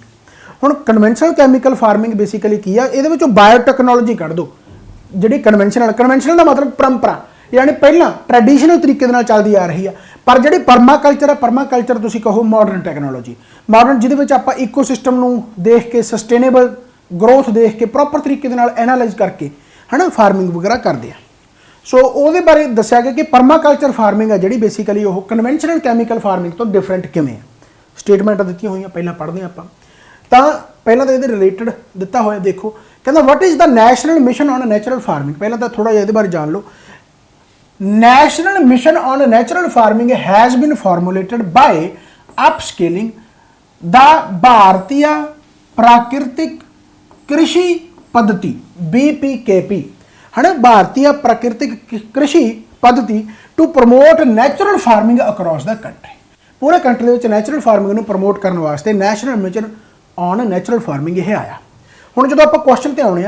हुण कन्वेंशनल कैमिकल फार्मिंग बेसिकली की है, इहदे विचों बायोटैक्नोलॉजी कढ दो। जिहड़ी कन्वेंशनल का मतलब परंपरा, यानी पहला ट्रैडिशनल तरीके दे नाल चलदी आ रही है। पर जिहड़ी परमाकल्चर है, परमाकल्चर तुसीं कहो मॉडर्न टैक्नोलॉजी, मॉडर्न जिहदे विच आपां इकोसिस्टम नूं देख के सस्टेनेबल ग्रोथ देख के प्रॉपर तरीके दे नाल एनालाइज करके है ना फार्मिंग वगैरह करते हैं। सो उहदे बारे दस्सिया गया कि परमाकल्चर फार्मिंग है जिहड़ी बेसिकली वो कन्वेंशनल कैमिकल फार्मिंग तो डिफरेंट किवें है। स्टेटमेंट दित्तियां होईयां, पहला पढ़दे आपां। तां पहला तो ये रिलेटेड दिता होया देखो, कहना what is the national mission on natural farming. पहला तो थोड़ा जिहा इहदे बारे जान लो। National mission on natural farming has been formulated by upscaling the Bharatiya Prakritik Krishi पद्धति BPKP है ना, भारतीय Prakritik Krishi Paddhati to promote natural farming across the country. पूरे कंट्री के नैचुरल फार्मिंग को प्रमोट करने वास्ते national mission on natural farming यह आया। हुण जो आप क्वेश्चन ते आने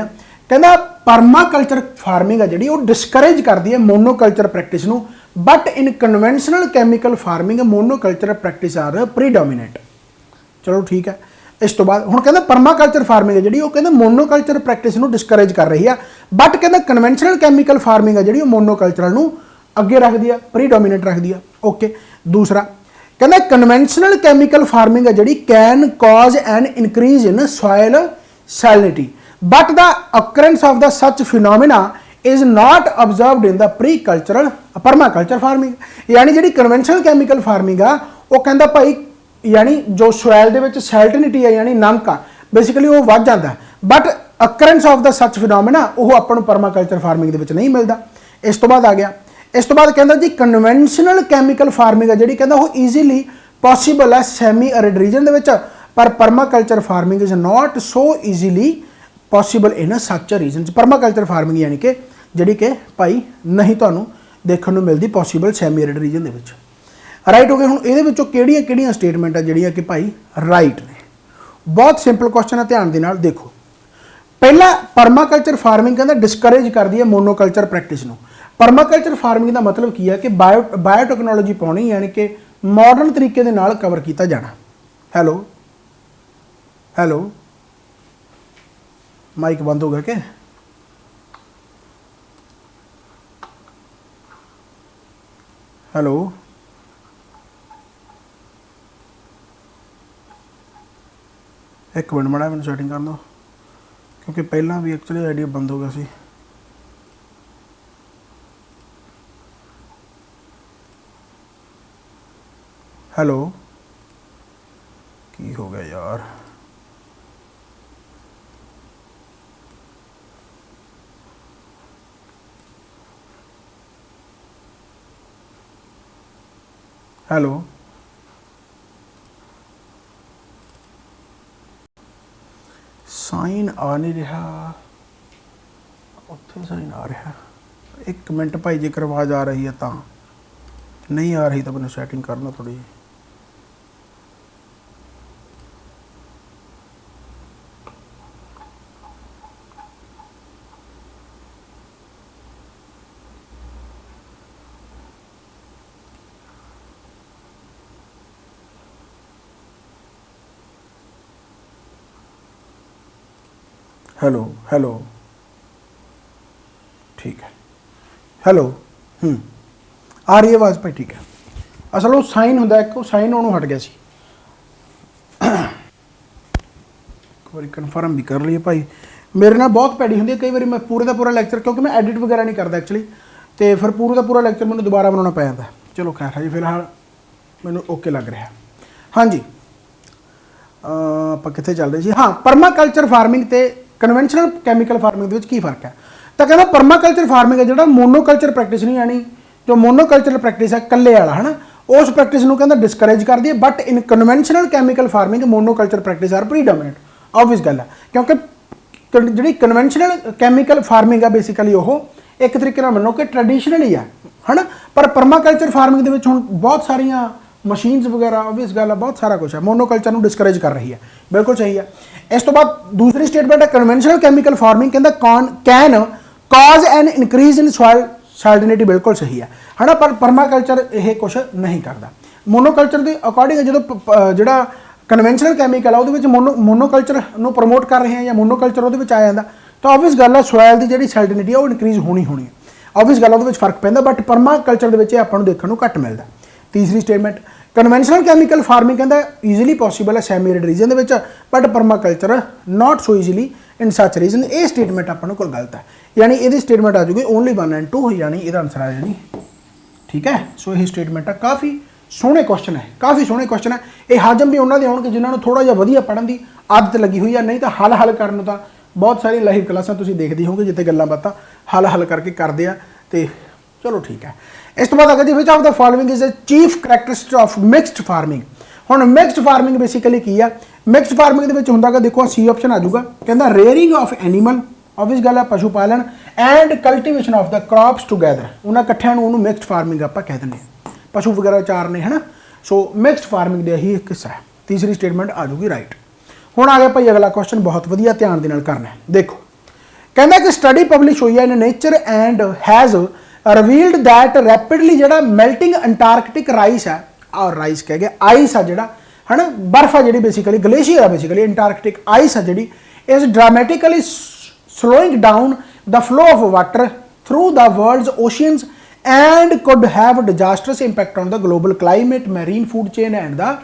कहना परमाकल्चर फार्मिंग है जी डिस्करेज करती है मोनोकल्चर प्रैक्टिस नूं, but in conventional chemical farming monoculture practice are predominate. चलो ठीक है। इस तो बाद हुण कहना परमाकल्चर फार्मिंग है जी कहना मोनोकल्चर प्रैक्टिस नूं डिस्करेज कर रही है, बट कहना कन्वेंशनल कैमिकल फार्मिंग है जी मोनोकल्चरल नूं अगे रख दिया, प्रीडोमीनेट रख दिया। ओके। दूसरा कहना कन्वेंशनल कैमिकल फार्मिंग है जी can cause an increase in soil salinity, but the occurrence of the such phenomena is not observed in the pre-cultural permaculture farming। यानी जी कन्वेंशनल कैमिकल फार्मिंग आ वो कहता भाई यानी जो सॉयल दे विच सैलिनिटी है यानी नमक आ बेसिकली वो वध जाता है, but occurrence of the such phenomena वो अपन परमाकल्चर फार्मिंग दे विच नहीं मिलता। इस तो बाद आ गया, इस तो बाद कहता जी कन्वेंशनल कैमिकल फार्मिंग है जी कहता वो ईजीली पॉसीबल है सैमी एरिड रीजन दे विच, पर permaculture farming is not so easily possible in such region. Permaculture farming यानी कि जी कि भाई नहीं तो देखने को मिलती पॉसीबल सैमी एरिड रीजन के। राइट हो गए। हुण ये किहड़ियां स्टेटमेंट है जिहड़ियां कि भाई राइट ने। बहुत सिंपल क्वेश्चन है, ध्यान दे नाल देखो। पहला परमाकल्चर फार्मिंग कहता डिस्करेज करती है मोनोकल्चर प्रैक्टिस नूं। परमाकल्चर फार्मिंग का मतलब की है कि बायोटैक्नोलॉजी पाउणी यानी कि मॉडर्न तरीके दे नाल कवर किया जाना। हैलो हैलो माइक बंद हो गया क्या? हेलो एक मिनट माड़ा मैंने सैटिंग कर दो, क्योंकि पहला भी एक्चुअली आइडिया बंद हो गया सी। हेलो की हो गया यार? हेलो साइन आ नहीं रहा, उत्थे साइन आ रहा। एक मिनट भाई जेकर आवाज़ आ रही है तो, नहीं आ रही तो मैंने सैटिंग करना थोड़ी। हेलो हेलो ठीक है। हेलो आ रही है आवाज़ भाई? ठीक है। असल वो साइन होंगे एक साइन होनों हट गया सी। एक बार कन्फर्म भी कर लिए भाई, मेरे नाल बहुत भैड़ी होंगी कई बार। मैं पूरे का पूरा लैक्चर क्योंकि मैं एडिट वगैरह नहीं करता एक्चुअली, तो फिर पूरे का पूरा लैक्चर मैं दोबारा बनाना पै जाता। चलो खैर है जी, फिलहाल मैनू ओके लग रहा। हाँ जी आप कितने चल रहे जी? हाँ परमाकल्चर फार्मिंग तो कन्वेंशनल कैमिकल फार्मिंग के की फर्क है? तो कहना परमाकल्चर फार्मिंग है जो मोनोकल्चर प्रैक्टिस नहीं, यानी जो मोनोकल्चर प्रैक्टिस है कल्ले वाला है ना, उस प्रैक्टिस को कहना डिस्करेज कर दी है, but in conventional chemical farming monoculture practice are predominate. Obvious गल है, क्योंकि जी कन्वेंशनल कैमिकल फार्मिंग है बेसिकली वो एक तरीके मनो कि ट्रैडिशनल ही है ना, पर परमाकल्चर फार्मिंग के हुण बहुत सारिया मशीन्स वगैरह ऑब्वियस गल है, बहुत सारा कुछ है, मोनोकल्चर को डिस्करेज कर रही है। बिल्कुल सही है। इस तो बाद दूसरी स्टेटमेंट है कन्वेंशनल कैमिकल फार्मिंग कहता can cause an increase in soil salinity. बिल्कुल सही है ना, पर परमाकल्चर यह कुछ नहीं करता। मोनोकल्चर के अकॉर्डिंग जो जोड़ा कन्वेंशनल कैमिकल है वो मोनोकल्चर को प्रमोट कर रहे हैं या मोनोकल्चर वो आ जाता, तो ऑब्वियस गल है सॉइल की जी सैलिनिटी है वो इंक्रीज होनी है। ऑब्वियस गल वो फर्क पैंदा, बट परमाकल्चर के आपको देखने को घट मिलता। तीसरी स्टेटमेंट कन्वेंशनल कैमिकल फार्मिंग कहता ईजीली पॉसीबल है सैमी एरिड रीजन के, but permaculture not so easily in such region. ये स्टेटमेंट अपने को गलत है, यानी ये स्टेटमेंट आ जाएगी ओनली 1 and 2, यानी यदा आंसर आ जाए। ठीक है। सो यही स्टेटमेंट है। काफ़ी सोहने क्वेश्चन है, काफ़ी सोहने क्वेश्चन है। ये हजम भी उन्होंने आउणगे जिन्होंने थोड़ा जिहा वधिया पढ़न की आदत लगी हुई है, नहीं तो हल करन तो बहुत सारी लाइव क्लासां तुसीं देखदी होगे जिते गल्लां बातां हल करके करते हैं। तो चलो ठीक है। इस तो बाद अगर जी which of the following is a chief characteristic of mixed farming. हुण मिक्सड फार्मिंग बेसिकली की है? मिक्सड फार्मिंग के होंदा देखो सी ऑप्शन आ जाऊगा, कहता रेयरिंग ऑफ एनीमल, ऑब्वियस गल है पशु पालन and cultivation of the crops together उन्होंने इकट्ठियां नूं मिक्सड फार्मिंग आप कह दें पशु वगैरह चारने है ना सो मिक्सड फार्मिंग का ही एक हिस्सा है। तीसरी स्टेटमेंट आ जाऊगी राइट। हुण आ गया भाई अगला क्वेश्चन बहुत वधिया ध्यान दे नाल करना है। देखो कहना कि स्टडी पब्लिश हुई है in nature and has revealed that rapidly जो मेल्टिंग अंटार्कटिक राइस है और राइस कह गया आइस है जोड़ा है ना बर्फ है जी बेसिकली ग्लेशियर है बेसिकली अंटार्कटिक आइस है जी is dramatically slowing down the flow of water through the world's oceans and could have a disastrous impact on the global climate, marine food chain and the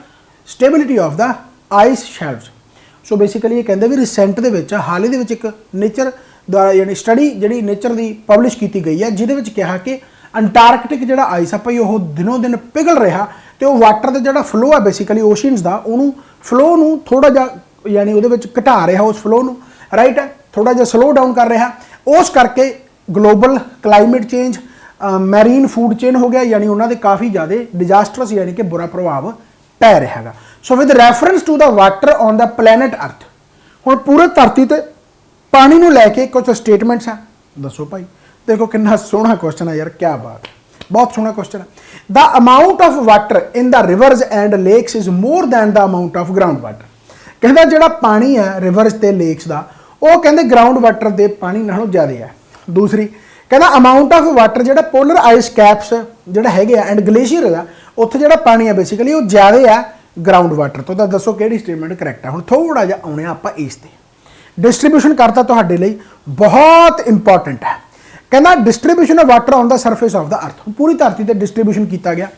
stability of the ice shelves. So basically ये कहते भी recent ਦੇ ਵਿੱਚ ਹਾਲ ਹੀ ਦੇ ਵਿੱਚ ਇੱਕ nature ਦੁਆਰਾ ਯਾਨੀ ਸਟੱਡੀ ਜਿਹੜੀ ਨੇਚਰ ਦੀ ਪਬਲਿਸ਼ ਕੀਤੀ ਗਈ ਹੈ ਜਿਹਦੇ ਵਿੱਚ ਕਿਹਾ ਕਿ ਅੰਟਾਰਕਟਿਕ ਜਿਹੜਾ ਆਈਸ ਆ ਭਾਈ ਉਹ ਦਿਨੋਂ ਦਿਨ ਪਿਘਲ ਰਿਹਾ ਤੇ ਉਹ ਵਾਟਰ ਦਾ ਜਿਹੜਾ ਫਲੋ ਹੈ ਬੇਸਿਕਲੀ ਓਸ਼ੀਅਨਸ ਦਾ ਉਹਨੂੰ ਫਲੋ ਨੂੰ ਥੋੜਾ ਜਿਹਾ ਯਾਨੀ ਉਹਦੇ ਵਿੱਚ ਘਟਾ ਰਿਹਾ ਉਸ ਫਲੋ ਨੂੰ ਰਾਈਟ ਹੈ थोड़ा जिहा स्लो डाउन कर रहा उस करके global climate change marine food chain हो गया यानी उन्होंने काफ़ी ज़्यादा डिजास्टरस यानी कि बुरा प्रभाव पै रहा है। So with reference to the water on the planet Earth हुण पूरे धरती ते पानी नूं लैके कुछ स्टेटमेंट्स है दसो भाई। देखो कितना सोहना क्वेश्चन है यार क्या बात बहुत सोहना क्वेश्चन है। The amount of water in the rivers and lakes is more than the amount of ground water कहता जिहड़ा पानी है रिवर्स ते लेक्स का वो कहते ग्राउंड वाटर के पानी नालों ज़्यादा है। दूसरी कहना अमाउंट ऑफ वाटर जो पोलर आइस कैप्स जोड़ा है एंड ग्लेशियर है उत्थे जो पानी है बेसिकली वो ज़्यादा है ग्राउंड वाटर तो दसो कि स्टेटमेंट करैक्ट है। हुण थोड़ा जिहा आने आप इस डिस्ट्रीब्यूशन करता तुहाडे लई बहुत इंपॉर्टेंट है। कहना distribution of water on the surface of the earth पूरी धरती पर डिस्ट्रीब्यूशन किया गया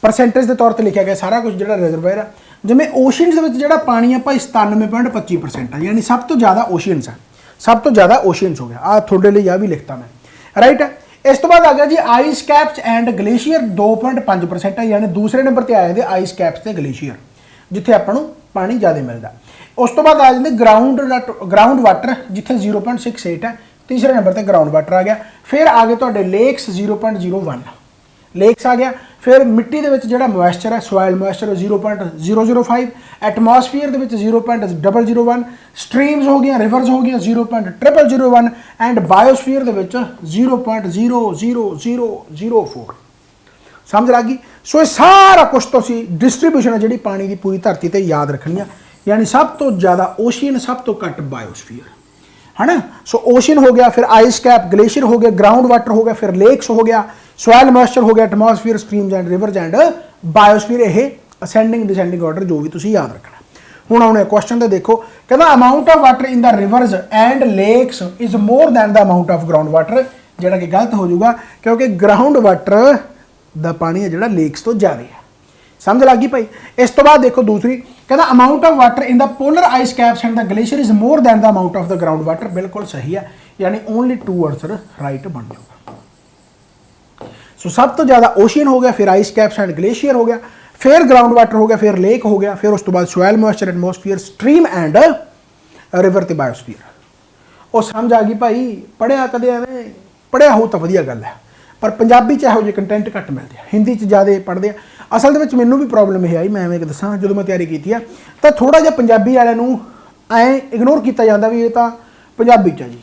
परसेंटेज के तौर पर लिखा गया सारा कुछ जो रिजर्वायर है जिमें ओशियनस जो पानी है भाई 97.25% है यानी सब तो ज़्यादा ओशियनस है सब तो ज़्यादा ओशियनस हो गया आ थोड़े लिए यह भी लिखता मैं राइट है। इस तो बाद आ गया जी आइस कैप्स एंड ग्लेशियर 2.5% है यानी दूसरे नंबर पर आए थे आइस कैप्स से ग्लेशियर जिथे अपन पानी ज़्यादा मिलता। उस तो बाद आ जाते ग्राउंड वाटर जिथे 0.68 है तीसरे नंबर पर ग्राउंड वाटर आ गया। फिर आ गए तो लेक्स 0.01 लेक्स आ गया। फिर मिट्टी के जो मोइस्चर है सॉइल मोइस्चर 0.005 एटमोसफीयर के 0.001 स्ट्रीम्स हो गई रिवर्स हो गई 0.001 एंड बायोस्फीयर के 0.00004 समझ लग गई। सो ये सारा कुछ तो डिस्ट्रीब्यूशन है जी पानी की पूरी धरती पर याद रखनी है यानी सब तो ज़्यादा ओशियन सब तो घट बायोस्फीयर है ना। सो ओशियन हो गया फिर आइस कैप ग्लेशियर हो गया ग्राउंड वाटर हो गया फिर लेक्स हो गया सॉइल मॉइस्चर हो गया atmosphere streams and rivers and biosphere ये असेंडिंग डिसेंडिंग ऑर्डर जो भी तुम याद रखना। हुण आने क्वेश्चन तो देखो कहना amount of water in the rivers and lakes is more than the amount of ground water जोड़ा कि गलत हो जाऊगा क्योंकि ग्राउंड वाटर का पानी है जो लेक्स तो ज़्यादा है समझ लगी भाई। इस तो बाद देखो दूसरी कहना amount of water in the polar ice caps and the glacier is more than the amount of the ground water बिल्कुल सही है यानी ओनली 2 आंसर राइट बन जाएगा। सो सब तो ज़्यादा ओशियन हो गया फिर आइस कैप्स एंड ग्लेशियर हो गया फिर ग्राउंड वाटर हो गया फिर लेक हो गया फिर उस तो बाद soil moisture atmosphere stream and river ते बायोस्फीयर। और समझ आ गई भाई पढ़िया कदे एवें पढ़िया हो तो वधिया गल है पर पंजाबी च इहो जिहे कंटेंट घट मिलते हैं हिंदी च ज़्यादा पढ़ते हैं। असल में मैनू भी प्रॉब्लम यह आई मैं एवें दसां जो मैं तैयारी की है तो थोड़ा जिहा पंजाबी वालिਆਂ ਨੂੰ ਐਂ इग्नोर किया जाता भी ये तो पंजाबी च जी।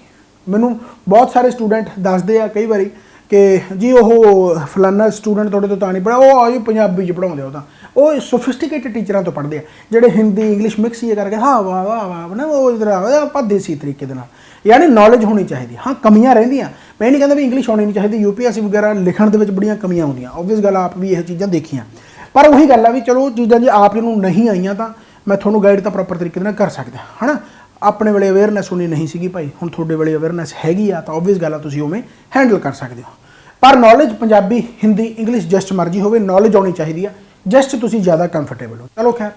मैनू बहुत सारे स्टूडेंट दसते हैं कई बार कि जी वो फलाना स्टूडेंट थोड़े तो नहीं पढ़ा वो जी पंजाबी च पढ़ाते वो सोफिस्टिकेटेड टीचर तो पढ़ते हैं जोड़े हिंदी इंग्लिश मिक्स ये करके हाँ वाह वाह वाह ना वो इधर आप देसी तरीके यानी नॉलेज होनी चाहिए। हाँ कमियां रहिंदियां मैं नहीं कहता भी इंग्लिश होनी नहीं चाहिए UPSC वगैरह लिखण दे विच बड़ियां कमियां आउंदियां ऑब्वियस गल आप भी यह चीज़ां देखियां पर वही गल है भी चलो चीज़ां जे आप नूं नहीं आईयां तो मैं थोनों गाइड तो प्रॉपर तरीके नाल कर सकदा है ना। अपने वेले अवेयरनैस उन्नी नहीं सी भाई हुण तुहाडे वेले अवेयरनैस हैगी आ तो ऑब्वियस गल है तुसीं उवें हैंडल कर सकते हो पर knowledge Punjabi Hindi English just मर्जी होवे नॉलेज आनी चाहिए है जस्ट तुसीं ज़्यादा कंफर्टेबल हो। चलो खैर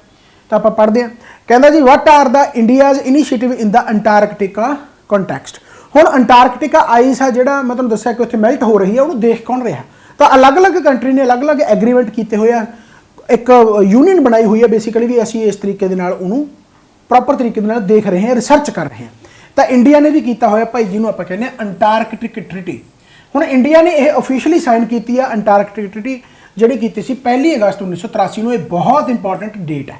तो आप पढ़ते हैं कहना जी what are the India's initiative in the Antarctica context. हुण अंटार्कटिका आइस है जो मैं तुहानूं दस्सिया कि उत्थे मेल्ट हो रही है उन्होंने देख कौन रहा तो अलग अलग कंट्री ने अलग अलग एग्रीमेंट किए हुए एक यूनियन बनाई हुई है बेसिकली भी असीं इस तरीके दे नाल उहनूं प्रॉपर तरीके दे नाल देख रहे हैं रिसर्च कर रहे हैं तो इंडिया ने भी किया होया भाई जिन्होंने आपां कहने अंटार्कटिक ट्रीटी। हुण इंडिया ने यह ऑफिशियली साइन की है अंटार्कटिक ट्रीटी जिहड़ी की सी 1 अगस्त 1983 में बहुत इंपॉर्टेंट डेट है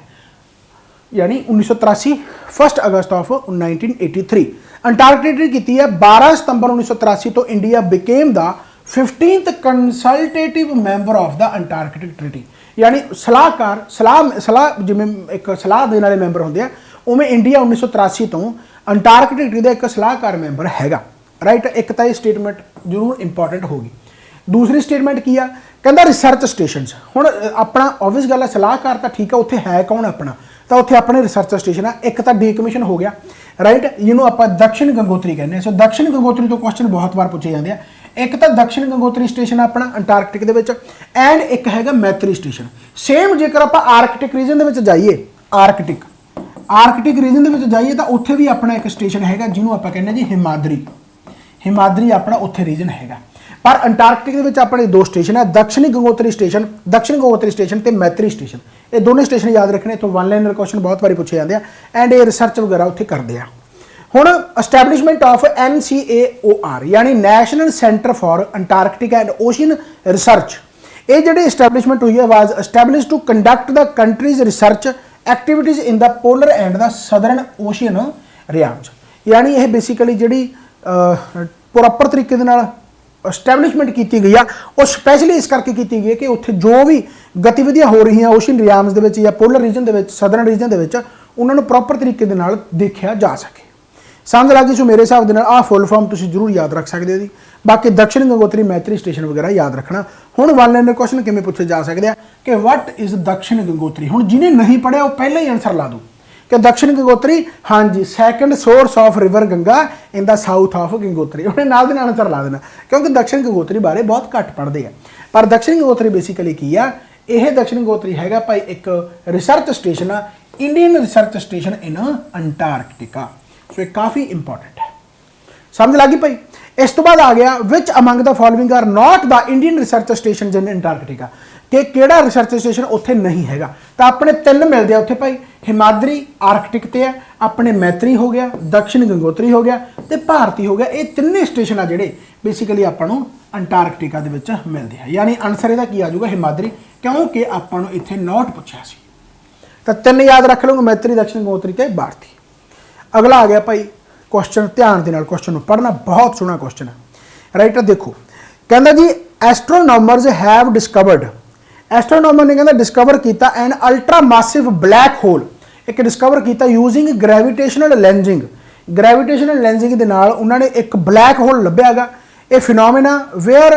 यानी 1983 1 अगस्त ऑफ 1983। अंटार्कटिक ट्रीटी की है 12 सितंबर 1983 तो India became the 15th consultative member of the Antarctic treaty. यानी सलाहकार सलाह जिमें एक सलाह देने वाले मैंबर होंगे उमें इंडिया 1983 तो अंटार्कटिक ट्रीटी का एक सलाहकार मैंबर हैगा। राइट, एक तो ये स्टेटमेंट जरूर इंपॉर्टेंट होगी। दूसरी स्टेटमेंट की आ कहता रिसर्च स्टेशन हुण अपना ऑब्वियस गल है सलाहकार तो ठीक है उत्थे है कौन अपना तो उत्थे अपने रिसर्च स्टेशन है। एक तो डीकमीशन हो गया राइट, जिन्होंने आप दक्षिण गंगोत्री कहने। सो दक्षिण गंगोत्री तो क्वेश्चन बहुत बार पूछे जाते हैं। एक तो दक्षिण गंगोत्री स्टेशन अपना अंटार्कटिक दे विच एंड एक हैगा मैत्री स्टेशन। सेम जेकर आप आर्कटिक रीजन दे विच जाइए आर्कटिक रीजन दे विच जाइए तो उत्थे भी अपना एक स्टेशन हैगा जिन्होंने आप कहने जी हिमाद्री अपना उत्थे रीजन हैगा। पर अंटार्कटिक दे विच अपने दो स्टेशन है, दक्षिणी गंगोत्री स्टेशन ते मैत्री स्टेशन। ये दोनों स्टेशन याद रखने तो वन लाइनर क्वेश्चन बहुत बार पूछे जाते हैं एंड ये रिसर्च वगैरह उत्थे करते हैं। हुण एस्टैब्लिशमेंट ऑफ NCAOR यानी National Centre for Antarctic and Ocean Research, ये जिहड़ी एस्टैब्लिशमेंट हुई है was establish to conduct the country's research activities in the polar and the Southern Ocean realms. यानी यह बेसिकली जिहड़ी प्रॉपर तरीके दे नाल एस्टैब्लिशमेंट की गई है और स्पैशली इस करके की गई है कि उत्थे जो भी गतिविधियां हो रही हैं ओशन रियाम्स दे विच या पोलर रीजन दे विच सदर्न रीजन दे विच उन्हां नूं प्रॉपर तरीके दे नाल देखिया जा सके। समझ लगी? सो मेरे हिसाब से आ फुल फॉर्म तुसीं जरूर याद रख सकते हो। बाकी दक्षिण गंगोत्री मैत्री स्टेशन वगैरह याद रखना। हुण वन लाइनर क्वेश्चन किवें पूछे जा सकते हैं कि वट इज़ दक्षिण गंगोत्री। हुण जिन्हें नहीं पढ़िया वो पहले ही आंसर ला दो कि दक्षिण गंगोत्री हाँ जी second source of river Ganga in the south of Gangotri. उन्हें नाल दे नाल आंसर ला देना क्योंकि दक्षिण गंगोत्री बारे बहुत घट पढ़ते हैं। पर दक्षिण गंगोत्री बेसिकली की है, यह दक्षिण गंगोत्री हैगा भाई एक रिसर्च स्टेशन आ, Indian research station in Antarctica. So ये काफ़ी इंपॉर्टेंट है। समझ लगी भाई? इस तो बाद आ गया which among the following are not the Indian research station in Antarctica, कि केड़ा रिसर्च स्टेशन उत्थे नहीं हैगा। तो अपने तीन मिलते हैं उत्थे भाई, हिमाद्री आर्कटिक ते है, अपने मैत्री हो गया, दक्षिण गंगोत्री हो गया ते भारती हो गया। ये तिन्ने स्टेशन आ जिहड़े बेसिकली आपां नूं अंटार्कटिका दे विच मिलते हैं। यानी आंसर इहदा की आ जाऊगा हिमाद्री, क्योंकि आपां नूं इत्थे नॉट पुछया सी। तो तीन याद रख लूँगा, मैत्री दक्षिण गंगोत्री ते भारती। अगला आ गया भाई क्वेश्चन, ध्यान दे नाल क्वेश्चन पढ़ना, बहुत सोहना क्वेश्चन है। राइट, देखो कहता जी एस्ट्रोनॉमर्स हैव डिस्कवर्ड, एस्ट्रोनॉमर ने कहता डिस्कवर किया an ultra massive black hole, एक डिस्कवर किया using gravitational lensing. Gravitational lensing के नाल उन्होंने एक ब्लैक होल लभ्यागा। ये phenomena where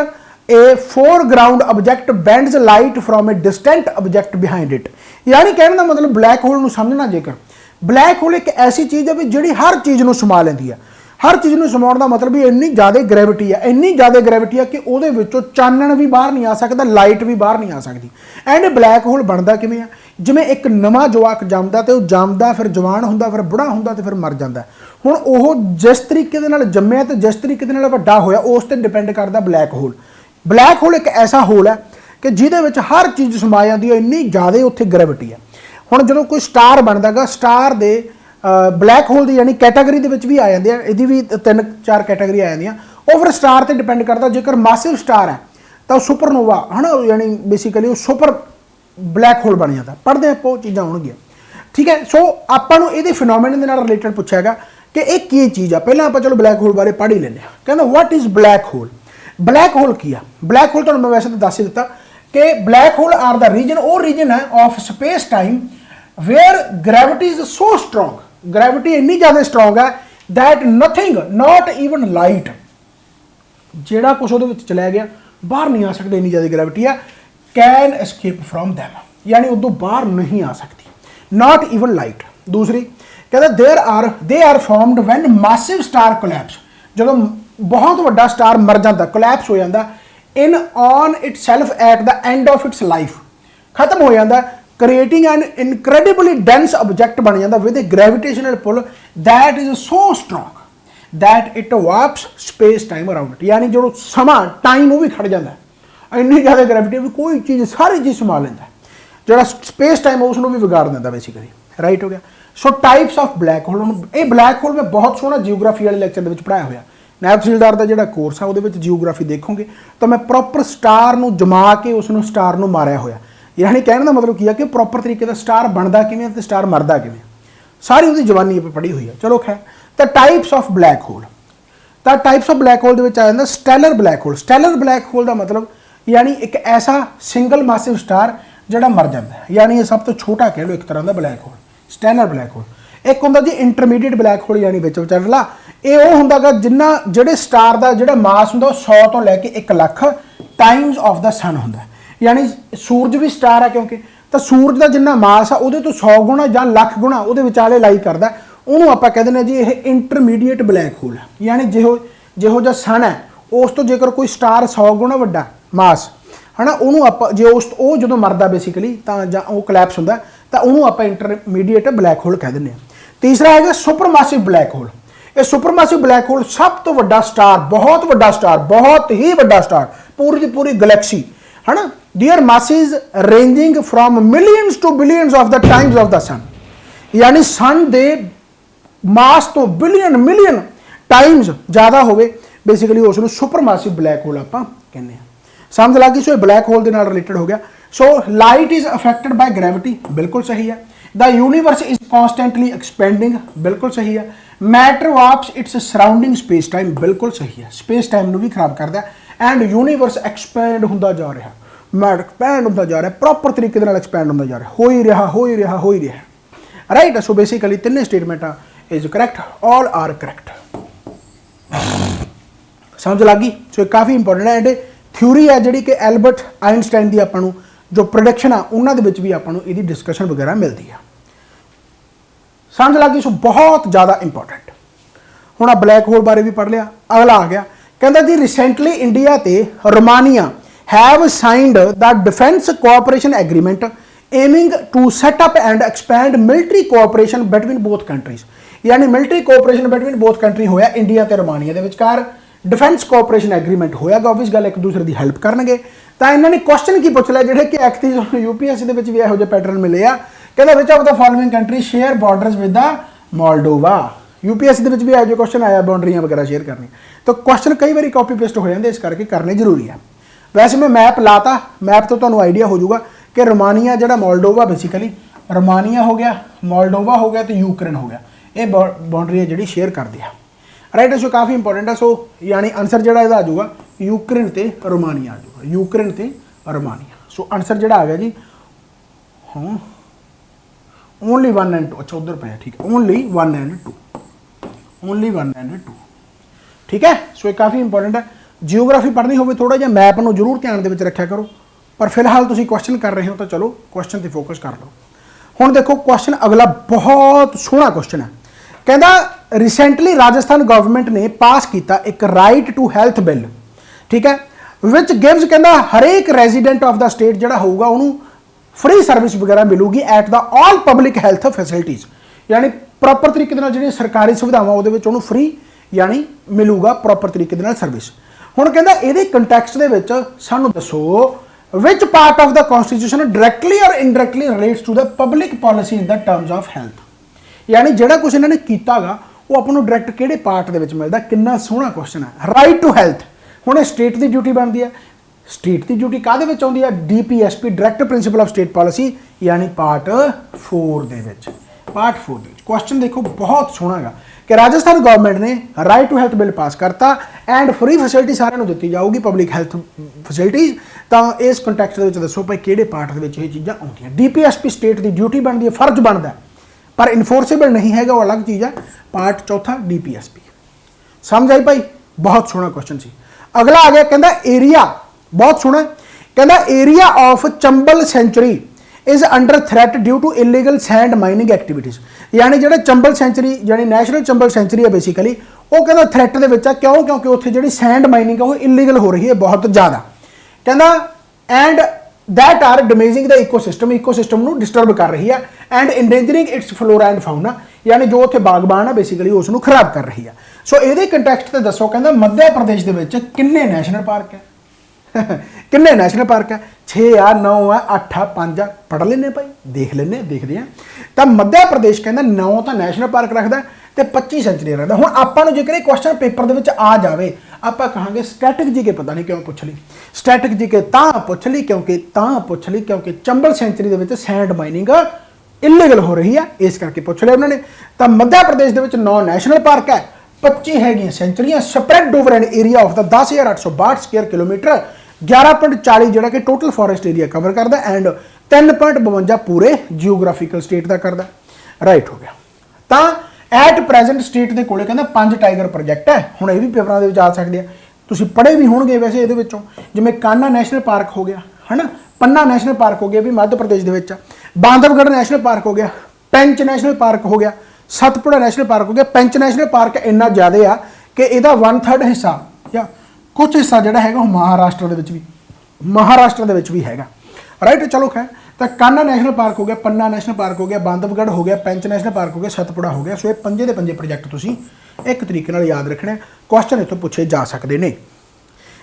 a foreground object bends light from a distant object behind it. यानी कहने का मतलब ब्लैक होल नूं समझना, जेकर ब्लैक होल एक ऐसी चीज़ है भी जी हर चीज़ को समा लेंदी है। हर चीज़ को समाउण का मतलब भी इन्नी ज़्यादा ग्रैविटी है, इन्नी ज़्यादा ग्रैविटी है कि उहदे विचों चानण भी बाहर नहीं आ सकता, लाइट भी बाहर नहीं आ सकती। एंड ब्लैक होल बनता किवें है, जिवें एक नवा जवाक जमदा तो जमदा फिर जवान हुंदा फिर बुढ़ा हुंदा तो फिर मर जाता। हुण ओह जिस तरीके दे नाल जम्मिया तो जिस तरीके दे नाल वड्डा होया उस ते डिपेंड करता ब्लैक होल। ब्लैक होल एक ऐसा होल है कि जिहदे विच हर चीज़ समा जाती है, इन्नी ज़्यादा उत्थे ग्रैविटी है। हुण जदों कोई स्टार बनदा गा, स्टार दे ब्लैक होल की यानी कैटागरी दे विच भी आ जाते हैं, इहदी भी 3-4 कैटागरी आ जांदियां। वो फिर स्टार ते डिपेंड करता, जेकर मासिव स्टार है तो सुपरनोवा है ना, यानी बेसिकली वो सुपर ब्लैक होल बन जाता। पढ़ते आप वो चीज़ां होणगियां, ठीक है। सो आपां नूं इहदे फिनोमिना दे नाल रिलेटेड पुछिआ गया कि एक की चीज़ आ। पहलां आपां चलो ब्लैक होल बारे पढ़ ही लैंदे आ। कहंदा what is black hole. Black hole की आ? ब्लैक होल तुहानूं मैं वैसे तो दस ही दिता कि black hole are the region, वो रीजन है of space time where gravity is so strong, gravity इन्नी ज़्यादा स्ट्रोंग है that nothing not even light, जेड़ा कुछ वो चला गया बाहर नहीं आ सकता, इन्नी ज़्यादा ग्रैविटी है, कैन एस्केप फ्रॉम दैम, यानी उदों बाहर नहीं आ सकती, नॉट ईवन लाइट। दूसरी कहता they are formed when massive star collapse, जो बहुत वड्डा स्टार मर जाता, कोलैप्स हो जाता, in on itself at the end of its life, खत्म हो जाता, creating an incredibly dense object बन जाता with a gravitational pull that is so strong that it warps space time around it. यानी जो समा टाइम वो भी खड़ जाता है, इन्नी ज़्यादा ग्रेविटी भी कोई चीज़ सारी चीज़ संभाल लेंदा है, जो स्पेस टाइम है उसको भी बिगाड़ देता बेसिकली। राइट हो गया। सो टाइप्स ऑफ ब्लैक होल, ये ब्लैक होल में बहुत सोहना जियोग्राफी वाले लैक्चर के पढ़ाया हुआ। नायब तहसीलदार का जो कोर्स है वो जियोग्राफी देखोगे तो मैं प्रॉपर स्टार नूं जमा के उसनूं स्टार नूं मारिया होया, यानी कहने का मतलब की है कि प्रॉपर तरीके का स्टार बनता किवें ते स्टार मरदा किवें। सारी उसकी जवानी आप पढ़ी हुई है। चलो खैर, तो टाइप्स ऑफ ब्लैक होल, तो टाइप्स ऑफ ब्लैक होल के आ जाता stellar black hole. Stellar black hole का मतलब यानी एक ऐसा सिंगल मासिव स्टार जोड़ा मर जाता है, यानी सब तो छोटा कह लो एक तरह का black hole, stellar black hole. एक होंदा जी इंटरमीडिएट ब्लैक होल, यानी विच विचारला, ये वो होंदा जिन्ना जिहड़े स्टार का जिहड़ा मास होंदा 100 तो लैके 1 लाख टाइम्स ऑफ द सन होंदा, यानी सूरज भी स्टार है क्योंकि, तो सूरज का जिन्ना मास आ उहदे तो 100 गुणा या लाख गुणा उहदे विचाले लाई करदा, उहनूं आपां कह दिंदे जी ये इंटरमीडिएट ब्लैक होल है। यानी जिहो जिहा सन है उस तो जेकर कोई स्टार 100 गुणा वड्डा मास है ना, उहनूं आपां जे उस जो मरदा बेसिकली तां जां वो कोलैप्स हुंदा तां उहनूं आपां इंटरमीडिएट ब्लैक होल कह दिंदे आ। तीसरा है सुपरमासिव ब्लैक होल। ये सुपरमासिव ब्लैक होल सब तो वड्डा स्टार, बहुत वड्डा स्टार, बहुत ही वड्डा स्टार, पूरी की पूरी गैलेक्सी है ना, there masses ranging from millions to billions of the times of the sun, यानी सन दे मास तो बिलियन मिलियन टाइम्स ज़्यादा होवे, बेसिकली उसनूं सुपरमासिव ब्लैक होल आपां कहने आ। समझ लग गई? सो ब्लैक होल के नाल रिलेटेड हो गया। So light is affected by gravity, बिल्कुल सही है। The universe is constantly expanding, बिल्कुल सही है। Matter warps its surrounding space time, बिल्कुल सही है, स्पेस टाइम भी खराब करता है। एंड यूनीवर्स एक्सपैंड होंदा जा रहा, मैटर एक्सपैंड होंदा जा रहा, प्रॉपर तरीके नाल एक्सपैंड होंदा जा रहा, हो ही रहा हो ही रहा हो ही रहा, राइट। सो बेसिकली तीनों statement is correct, all are correct. समझ लग गई? सो काफ़ी इंपॉर्टेंट है। थ्योरी है जी कि एल्बर्ट आइनस्टाइन की आपको जो प्रोडक्शन आ उन्होंने भी आपको ये डिस्कशन वगैरह मिलती है। समझ लग गई? सो बहुत ज़्यादा इंपॉर्टेंट। हुण ब्लैक होल बारे भी पढ़ लिया। अगला आ गया, कहता जी रिसेंटली इंडिया ते Romania have signed the defence cooperation agreement aiming to set up and expand military cooperation between both countries, यानी military cooperation between both country होया इंडिया ते रोमानिया के विचकार डिफेंस कोऑपरेशन एग्रीमेंट होया। ऑब्वियस गल एक दूसरे की हेल्प करनगे। तो इन्होंने क्वेश्चन की पूछ लिया जोड़े कि एक्चुअली यूपीएससी के भी यहो पैटर्न मिले आ, कहते विच of the following country share borders with the Moldova. UPSC के भी यहो क्वेश्चन आया बाउंड्रियां वगैरह शेयर करनी, तो क्वेश्चन कई बार कॉपी पेस्ट हो जाते, इस करके करने जरूरी है। वैसे मैं मैप लाता, मैप तो तुम्हें आइडिया हो जाऊगा कि रोमानिया जो मोल्डोवा बेसिकली रोमानिया हो गया, मोल्डोवा हो गया तो यूक्रेन हो गया, ये बाउंड्री है जी शेयर कर दिया, राइट। सो काफ़ी इंपॉर्टेंट है। सो यानी आंसर जो आ जाऊगा यूक्रेन ते रोमानिया आ जाऊगा, यूक्रेन ते रोमानिया। सो आंसर जो आ गया जी हाँ ओनली 1 and 2, अच्छा उधर पे है, ठीक है, ओनली 1 and 2, ओनली 1 and 2, ठीक है। सो ये काफ़ी इंपॉर्टेंट है। जियोग्राफी पढ़नी हो थोड़ा जिहा मैप में जरूर ध्यान दे रखा करो, पर फिलहाल तुम क्वेश्चन कर रहे हो तो चलो क्वेश्चन से फोकस कर लो। हुण देखो क्वेश्चन अगला बहुत सोहना क्वेश्चन है, कहता रिसेंटली राजस्थान गवर्नमेंट ने पास किया एक राइट टू हैल्थ बिल, ठीक है, विच गिव्स कहता हरेक रेजिडेंट ऑफ द स्टेट जोड़ा होगा उन्होंने फ्री सर्विस वगैरह मिलूगी at the all public health facilities, यानी प्रॉपर तरीके जी सरकारी सुविधावां वो फ्री यानी मिलूगा प्रॉपर तरीके सर्विस। हुण कहता ये कंटैक्सट दे विच सानू दसो which part of the constitution directly और indirectly relates to the public policy in the terms of health, यानी जोड़ा कुछ इन्होंने किया वो आपको डायरैक्ट किहड़े पार्ट दे विच मिलदा। कितना सोहना क्वेश्चन है। राइट टू हैल्थ हुण स्टेट की ड्यूटी बनती है, स्टेट की ड्यूटी काहदे विच आउंदी है, DPSP direct principle of state policy, यानी पार्ट 4 दे विच, पार्ट 4 दे विच। क्वेश्चन देखो बहुत सोहना है कि राजस्थान गवर्नमेंट ने right to health bill pass करता एंड फ्री फैसिलिटी सारे दी जाऊगी पब्लिक हैल्थ फैसिलिटीज़। तो इस कंटैक्ट के दसो भाई किहड़े पार्ट के चीज़ां आउंदियां। DPSP स्टेट की ड्यूटी बनती है, फर्ज बनता है, पर इनफोर्सेबल नहीं है, वो अलग चीज़ है। Part 4 DPSP। समझ आई भाई? बहुत सोहना क्वेश्चन सी। अगला आ गया कहता एरिया, बहुत सोहना, कहता area of Chambal sanctuary is under threat due to illegal sand mining activities, यानी जो चंबल सेंचुरी यानी नैशनल चंबल सेंचुरी है बेसिकली वो कहता थ्रैट के विच क्यों, क्योंकि उत्थे जिहड़ी सैंड माइनिंग है वो इलीगल हो रही है बहुत ज़्यादा, कहता and that are damaging the ecosystem को डिस्टर्ब कर रही है and endangering its flora and fauna, यानी जो उत्थे बागबान है बेसिकली उसको खराब कर रही है। सो ये कंटैक्सट ते दसो कहता मध्य प्रदेश के किन्ने नैशनल पार्क है किन्ने नैशनल पार्क है, 6 आ 9 आ 8 आ 5 आ, पढ़ लेने भाई, देख लेने देखते हैं। तो मध्य प्रदेश कहता 9 तो नैशनल पार्क रखता तो 25 सेंचुरी रखता। हुण आपां नूं जेकर क्वेश्चन पेपर के आ जाए आपां कहांगे स्टैटिक जी के पता नहीं क्यों पूछ ली, स्टैटिक जी के तां पूछ ली क्योंकि चंबल सेंचुरी के सैंड माइनिंग इलीगल हो रही है, इस करके पूछ लिया उन्होंने। तो मध्य प्रदेश के 9 नैशनल पार्क है, 25 है सेंचुरियां spread over an area of the 10,862 square kilometre, 11.40 जोड़ा कि टोटल फॉरेस्ट एरिया कवर करता एंड 3.52 पूरे जियोग्राफिकल स्टेट का करता। राइट हो गया। तो एट प्रेजेंट स्टेट के कोले कहना 5 टाइगर प्रोजैक्ट है। हुण ये भी पेपरों के आ सकते हैं, तुसीं पढ़े भी होणगे वैसे ये जिवें कान्हा नैशनल पार्क हो गया है ना, पन्ना नैशनल पार्क हो गया भी मध्य प्रदेश के, बांधवगढ़ नैशनल पार्क हो गया, पेंच नैशनल पार्क हो गया, सतपुड़ा नैशनल पार्क हो गया। पेंच नैशनल पार्क इन्ना ज़्यादा आ कि इसका 1/3 हिस्सा या कुछ हिस्सा जोड़ा है महाराष्ट्र के भी हैगा। राइट चलो खैर, तो कान्हा नैशनल पार्क हो गया, पन्ना नैशनल पार्क हो गया, बांधवगढ़ हो गया, पेंच नैशनल पार्क हो गया, सतपुड़ा हो गया। सो ये 5 के 5 प्रोजैक्ट तुसीं एक तरीके नाल याद रखने, क्वेश्चन इत्थों पूछे जा सकते हैं।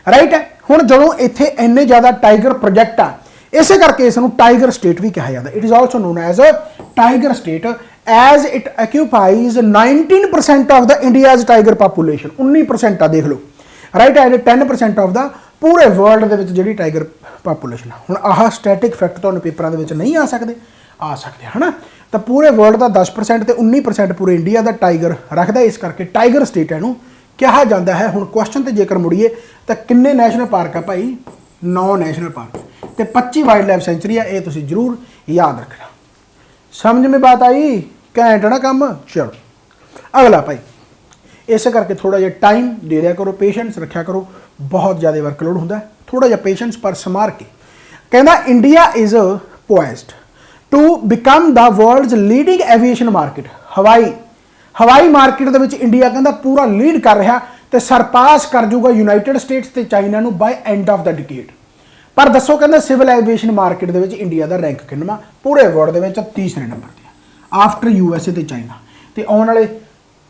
राइट है। हुण जदों इत्थे इन्ने ज़्यादा टाइगर प्रोजैक्ट आ, इस करके इसनूं टाइगर स्टेट भी कहा जाता। It is also known as a tiger state as it occupies 19% of the India's tiger population. 19% आ देख लो। राइट एंड 10% ऑफ द पूरे वर्ल्ड के जी टाइगर पॉपूलेशन। हुण आह स्टैटिक फैक्ट तुहानूं पेपरां दे विच नहीं आ सकते है ना। तो पूरे वर्ल्ड का 10% तो 19% पूरे इंडिया का टाइगर रखता, इस करके टाइगर स्टेट इनू कहा जाता है। हुण क्वेश्चन तो जेकर मुड़िए तो किन्ने नैशनल पार्क है भाई, 9 नैशनल पार्क तो 25 वाइल्ड लाइफ सेंचुरी है। ये तुसीं जरूर याद रखना। समझ में बात आई? घैंट ना काम। चलो अगला भाई, इस करके थोड़ा जिहा टाइम दे दिया करो, पेशेंस रखा करो, बहुत ज़्यादा वर्कलोड होंदा है, थोड़ा जिहा पेशेंस पर समार के। कहना India is poised to become the world's leading aviation market. हवाई मार्केट के विच इंडिया कहता पूरा लीड कर रहा तो सरपास कर जूगा यूनाइटेड स्टेट्स ते चाइना नूं by end of the decade. पर दसो कहना सिविल एविएशन मार्केट के विच इंडिया का रैंक किन्नवां? पूरे वर्ल्ड के तीसरे नंबर पर आफ्टर यूएसए ते चाइना। तो आने वाले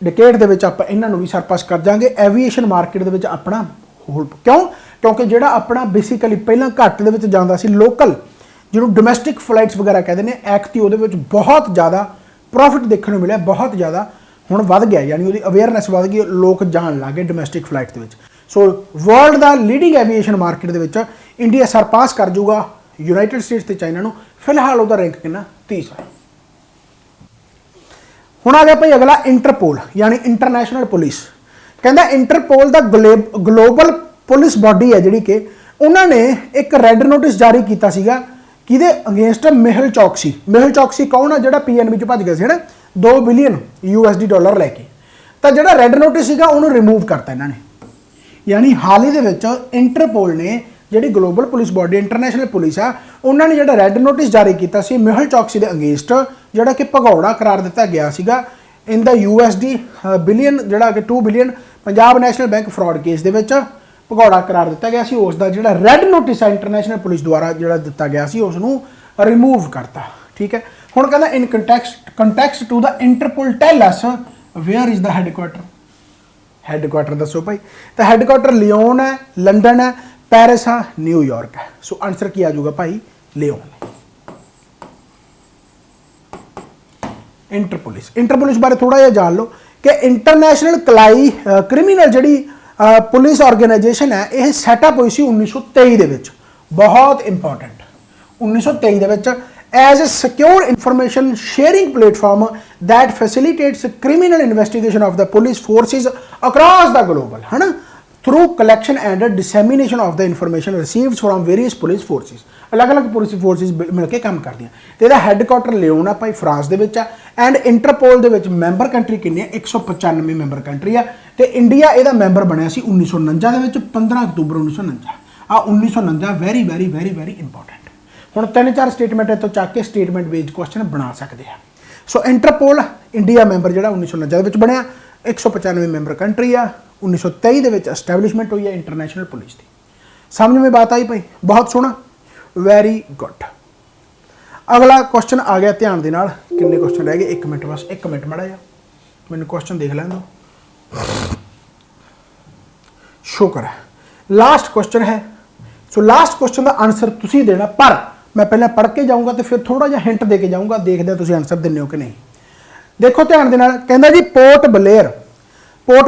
डिकेड के विच आपां इन्हां नूं भी सरपास कर जाएंगे एविएशन मार्केट के विच अपना होल। क्यों? क्योंकि जिहड़ा अपना बेसिकली पहलां घट दे विच जांदा सी लोकल, जिन्होंने डोमैसटिक फ्लाइट्स वगैरह कहते हैं, एक्ट वो बहुत ज़्यादा प्रॉफिट देखने को मिला, बहुत ज़्यादा हुण वध गया, यानी वो अवेयरनैस वध गई, लोग जान लग गए डोमैसटिक फ्लाइट के। सो वर्ल्ड का लीडिंग एविएशन मार्केट के इंडिया सरपास कर जूगा यूनाइटेड स्टेट्स ते चाइना नूं। फिलहाल उसका रैंक कितना? 30वां। हुण आ गया भाई अगला इंटरपोल, यानी इंटरनेशनल पुलिस। कहता इंटरपोल का ग्लोबल पुलिस बॉडी है जी कि उन्होंने एक रैड नोटिस जारी किया सीगा किहदे अगेंस्ट मेहुल चौकसी। मेहुल चौकसी कौन है? जो PNB च भज गया है ना, $2 बिलियन USD लैके। तो जो रैड नोटिस सीगा उन्होंने रिमूव करता इन्होंने। यानी हाल ही के इंटरपोल ने जी global police body international police आ, उन्होंने जो रैड नोटिस जारी किया मेहुल चौकसी के अगेंस्ट, जोड़ा कि भगौड़ा करार दिता गया सीगा इन द USD बिलियन, जोड़ा कि 2 billion Punjab national bank fraud case के भगौड़ा करार दिता गया सी। उसका जो रैड नोटिस है इंटरनेशनल पुलिस द्वारा जो दिता गया सी उसनूं रिमूव करता। ठीक है। हुण कहना in context to the Interpol tell us where is the headquarter दसो भाई। तो हैडक्वार्टर लियोन है, लंडन है, पेरिस है, न्यूयॉर्क है। सो आंसर की आ जाऊगा भाई? लियोन। इंटरपुलिस बारे थोड़ा जिहा जान लो कि इंटरनेशनल क्रिमिनल जी पुलिस ऑर्गेनाइजेशन है, यह सैटअप हुई सी 1923 के विच। बहुत इंपॉर्टेंट 1923 के विच as a secure information sharing platform that facilitates criminal investigation of the police forces across the global, है ना, through collection and dissemination of the information received from various police forces. अलग अलग police forces मिलकर काम करदियां। तो यदा headquarter Leone भाई फ्रांस के विच एंड इंटरपोल के विच मैंबर कंट्री कितनी? 195 मैंबर कंट्री है। तो इंडिया यदा मैंबर बनया सी 1949 के 15 October 1949। 1949 very very very very important. हुण 3-4 स्टेटमेंट इतों चक के स्टेटमेंट बेस्ड क्वेश्चन बना सकते हैं। सो इंटरपोल इंडिया मैंबर जो 1949 के बनया, 195 मैंबर कंट्री आ, 1923 के एस्टैबलिशमेंट हुई है इंटरनेशनल पुलिस की। समझ में बात आई भाई? बहुत सोहना, वेरी गुड। अगला क्वेश्चन आ गया ध्यान दे नाल। कितने क्वेश्चन रह गए? 1 मिनट बस, 1 मिनट माड़ा जा मैंने क्वेश्चन देख लैन दो। शुक्र है लास्ट क्वेश्चन है। सो लास्ट क्वेश्चन का आंसर तुसी देना, पर मैं पहले पढ़ के जाऊँगा तो फिर थोड़ा जिहा हिंट दे के जाऊँगा, देखते हैं तुसी आंसर देने हो कि नहीं। देखो ध्यान दे नाल, कहंदा जी पोर्ट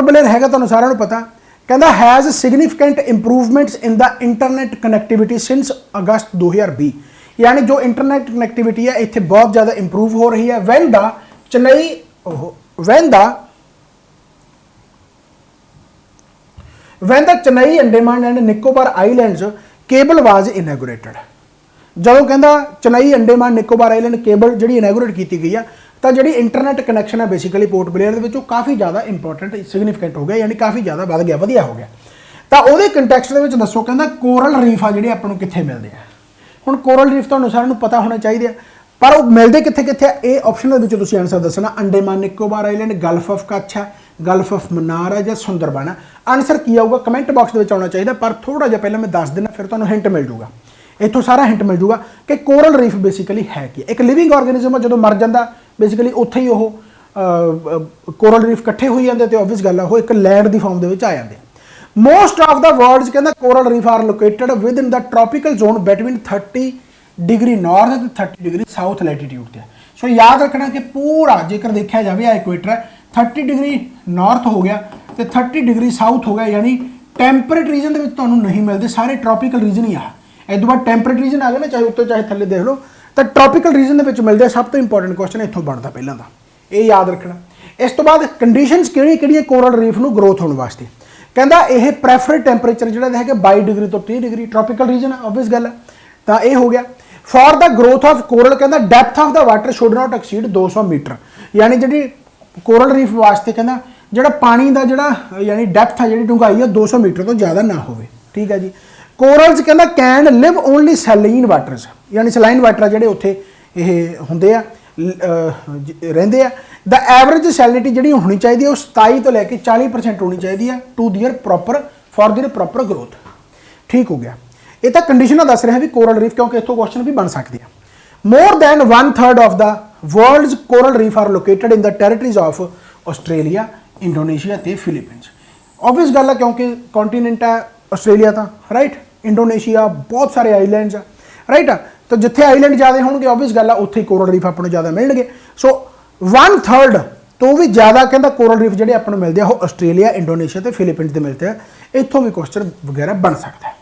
ब्लेयर हैगा तुहानूं सारिआं नूं पता। कहंदा has significant improvements in the internet connectivity since August 2020। यानी जो इंटरनेट कनैक्टिविटी है इत्थे बहुत ज़्यादा इंप्रूव हो रही है when the Chennai Andaman and Nicobar islands cable was inaugurated. ਜਦੋਂ ਕਹਿੰਦਾ ਚੇਨਈ ਅੰਡੇਮਾਨ ਨਿਕੋਬਾਰ ਆਈਲੈਂਡ ਕੇਬਲ ਜਿਹੜੀ ਇਨੈਗੋਰੇਟ ਕੀਤੀ ਗਈ ਆ ਤਾਂ ਜਿਹੜੀ ਇੰਟਰਨੈਟ ਕਨੈਕਸ਼ਨ ਹੈ ਬੇਸਿਕਲੀ ਪੋਰਟ ਬਲੇਅਰ ਦੇ ਵਿੱਚ ਉਹ ਕਾਫੀ ਜ਼ਿਆਦਾ ਇੰਪੋਰਟੈਂਟ ਸਿਗਨੀਫਿਕੈਂਟ ਹੋ ਗਿਆ, ਯਾਨੀ ਕਾਫੀ ਜ਼ਿਆਦਾ ਵੱਧ ਗਿਆ, ਵਧੀਆ ਹੋ ਗਿਆ। ਤਾਂ ਉਹਦੇ ਕੰਟੈਕਸਟ ਦੇ ਵਿੱਚ ਦੱਸੋ, ਕਹਿੰਦਾ ਕੋਰਲ ਰੀਫ ਆ ਜਿਹੜੇ ਆਪਾਂ ਨੂੰ ਕਿੱਥੇ ਮਿਲਦੇ ਆ। ਹੁਣ ਕੋਰਲ ਰੀਫ ਤੁਹਾਨੂੰ ਸਾਰਿਆਂ ਨੂੰ ਪਤਾ ਹੋਣਾ ਚਾਹੀਦਾ, ਪਰ ਉਹ ਮਿਲਦੇ ਕਿੱਥੇ ਕਿੱਥੇ ਆ, ਇਹ ਆਪਸ਼ਨ ਦੇ ਵਿੱਚ ਤੁਸੀਂ ਆਨਸਰ ਦੱਸਣਾ। Andaman Nicobar island, Gulf of Kutch ਹੈ, ਗਲਫ ਆਫ ਮਨਾਰ ਹੈ ਜਾਂ ਸੁੰਦਰਬਨ ਹੈ। ਆਨਸਰ ਕੀ ਆਊਗਾ ਕਮੈਂਟ ਬਾਕਸ ਦੇ ਵਿੱਚ ਆਉਣਾ ਚਾਹੀਦਾ, ਪਰ ਥੋੜਾ ਜਿਹਾ ਪਹਿਲਾਂ ਮੈਂ ਦੱਸ ਦੇਣਾ, ਫਿਰ ਤੁਹਾਨੂੰ ਹਿੰਟ ਮਿਲ ਜੂਗਾ। ਇੱਥੋਂ ਸਾਰਾ ਹਿੰਟ ਮਿਲ ਜੂਗਾ ਕਿ ਕੋਰਲ ਰੀਫ ਬੇਸਿਕਲੀ ਹੈ ਕੀ। ਇੱਕ ਲਿਵਿੰਗ ਆਰਗੈਨਿਜ਼ਮ ਆ, ਜਦੋਂ ਮਰ ਜਾਂਦਾ ਬੇਸਿਕਲੀ ਉੱਥੇ ਹੀ ਉਹ ਕੋਰਲ ਰੀਫ ਇਕੱਠੇ ਹੋਈ ਜਾਂਦੇ ਤੇ ਆਬਵੀਅਸ ਗੱਲ ਆ ਉਹ ਇੱਕ ਲੈਂਡ ਦੀ ਫਾਰਮ ਦੇ ਵਿੱਚ ਆ ਜਾਂਦੇ। ਮੋਸਟ ਆਫ ਦਾ ਵਰਲਡਸ ਕਹਿੰਦਾ coral reef are located within the tropical zone between 30 degree north ਤੇ 30 ਡਿਗਰੀ ਸਾਊਥ ਲੈਟੀਟਿਊਡ ਤੇ। ਸੋ ਯਾਦ ਰੱਖਣਾ ਕਿ ਪੂਰਾ ਜੇਕਰ ਦੇਖਿਆ ਜਾਵੇ ਆ ਇਕੁਏਟਰ ਹੈ, 30 ਡਿਗਰੀ ਨਾਰਥ ਹੋ ਗਿਆ ਤੇ 30 ਡਿਗਰੀ ਸਾਊਥ ਹੋ ਗਿਆ, ਯਾਨੀ ਟੈਂਪਰੇਟ ਰੀਜਨ ਦੇ ਵਿੱਚ ਤੁਹਾਨੂੰ ਨਹੀਂ ਮਿਲਦੇ, ਸਾਰੇ ਟ੍ਰੋਪੀਕਲ ਰੀਜਨ ਹੀ ਆ। ਇਸ ਤੋਂ ਬਾਅਦ ਟੈਂਪਰੇਟ ਰੀਜਨ ਆ ਗਿਆ ਨਾ, ਚਾਹੇ ਉੱਤੇ ਚਾਹੇ ਥੱਲੇ ਦੇਖ ਲਓ, ਤਾਂ ਟ੍ਰੋਪੀਕਲ ਰੀਜਨ ਦੇ ਵਿੱਚ ਮਿਲਦੇ ਆ। ਸਭ ਤੋਂ ਇੰਪੋਰਟੈਂਟ ਕੁਐਸਚਨ ਇੱਥੋਂ ਬਣਦਾ ਪਹਿਲਾਂ ਦਾ, ਇਹ ਯਾਦ ਰੱਖਣਾ। ਇਸ ਤੋਂ ਬਾਅਦ ਕੰਡੀਸ਼ਨਸ ਕਿਹੜੀਆਂ ਕੋਰਲ ਰੀਫ ਨੂੰ ਗਰੋਥ ਹੋਣ ਵਾਸਤੇ। ਕਹਿੰਦਾ ਇਹ ਪ੍ਰੈਫਰਡ ਟੈਂਪਰੇਚਰ ਜਿਹੜਾ ਹੈਗਾ 22 ਡਿਗਰੀ ਤੋਂ 30 ਡਿਗਰੀ, ਟ੍ਰੋਪੀਕਲ ਰੀਜਨ ਆਬਵੀਅਸ ਗੱਲ ਹੈ, ਤਾਂ ਇਹ ਹੋ ਗਿਆ। For the growth of coral कहता depth of the water should not exceed 200 metre, यानी जी कोरल रीफ वास्ते कहता जो पानी का जोड़ा यानी डेप्थ है जी डूंघाई है 200 मीटर तो ज़्यादा ना हो। ठीक है जी। कोरल्स कहता can live only saline waters, यानी सलाइन वाटर जोड़े उत्थे होंदे आ रहिंदे आ। द एवरेज सैलिनिटी जी होनी चाहिए वो 27 तो लैके 40% होनी चाहिए to their proper for their proper growth. ठीक हो गया। ये तो कंडीशन दस रहे हैं भी कोरल रीफ, क्योंकि इतों क्वेश्चन भी बन सकते हैं। More than 1/3 of the world's coral reef are located in the territories of Australia, Indonesia ते फिलीपींस। ऑब्वियस गल है क्योंकि कॉन्टीनेंट है आस्ट्रेलिया तो राइट, इंडोनेशिया बहुत सारे आईलैंड्स है राइट, तो जिथे आईलैंड ज़्यादा होंगे ऑब्वियस गल है उत्थे कोरल रीफ आपको ज़्यादा मिलणगे। सो 1/3 तो भी ज़्यादा कहता कोरल रीफ जो आपको मिलते हैं वो आस्ट्रेलिया, इंडोनेशिया तो फिलीपींस के मिलते हैं। इतों भी क्वेश्चन वगैरह बन सकता है।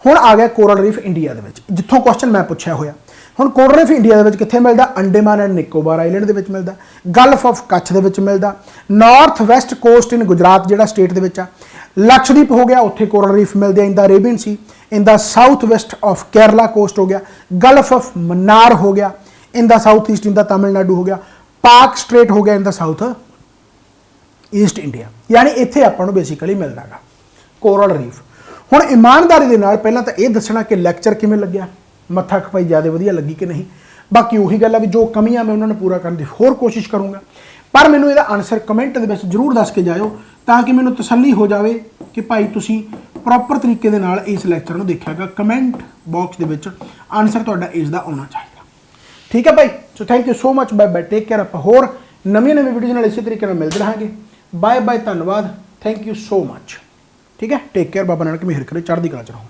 हुण आ गया कोरल रीफ इंडिया दे विच, जिथों क्वेश्चन मैं पूछा होया। हुण कोरल रीफ इंडिया दे विच कित्थे मिलदा, अंडेमान एंड निकोबार आइलैंड दे विच मिलदा, गल्फ ऑफ कच्छ दे विच मिलदा, north west coast in Gujarat जिहड़ा स्टेट दे विच आ, लक्षद्वीप हो गया उत्थे कोरल रीफ मिलदे, in the Arabian sea, in the south west of Kerala coast हो गया, गल्फ ऑफ मन्नार हो गया in the south east in the Tamil Nadu हो गया, पाक स्ट्रेट हो गया in the south east India. यानी इत्थे आपां नूं बेसिकली मिलदा गा कोरल रीफ। हुण ईमानदारी दे नाल पहलां तां इह दसना कि लैक्चर किवें लग्गिया, मत्था खपाई ज़्यादा वधिया लगी कि नहीं। बाकी उही गल है भी जो कमियां मैं उन्होंने पूरा करने की होर कोशिश करूँगा, पर मैनूं इहदा आंसर कमेंट दे विच जरूर दस के जाओ ताकि मैनूं तसल्ली हो जाए कि भाई तुसीं प्रॉपर तरीके दे नाल इस लैक्चर नूं देखिआगा। कमेंट बॉक्स दे विच आंसर तुहाडा इसदा आउणा चाहिए। ठीक है भाई, so thank you so much, bye bye, take care. आपां होर नवीं वीडियो नाल इसी तरीके नाल मिलदे रहांगे। बाय बाय, धन्नवाद, थैंक यू सो मच। ठीक है, टेक केयर, बाबा नानक मेहर करे, चढ़दी कला च रहो।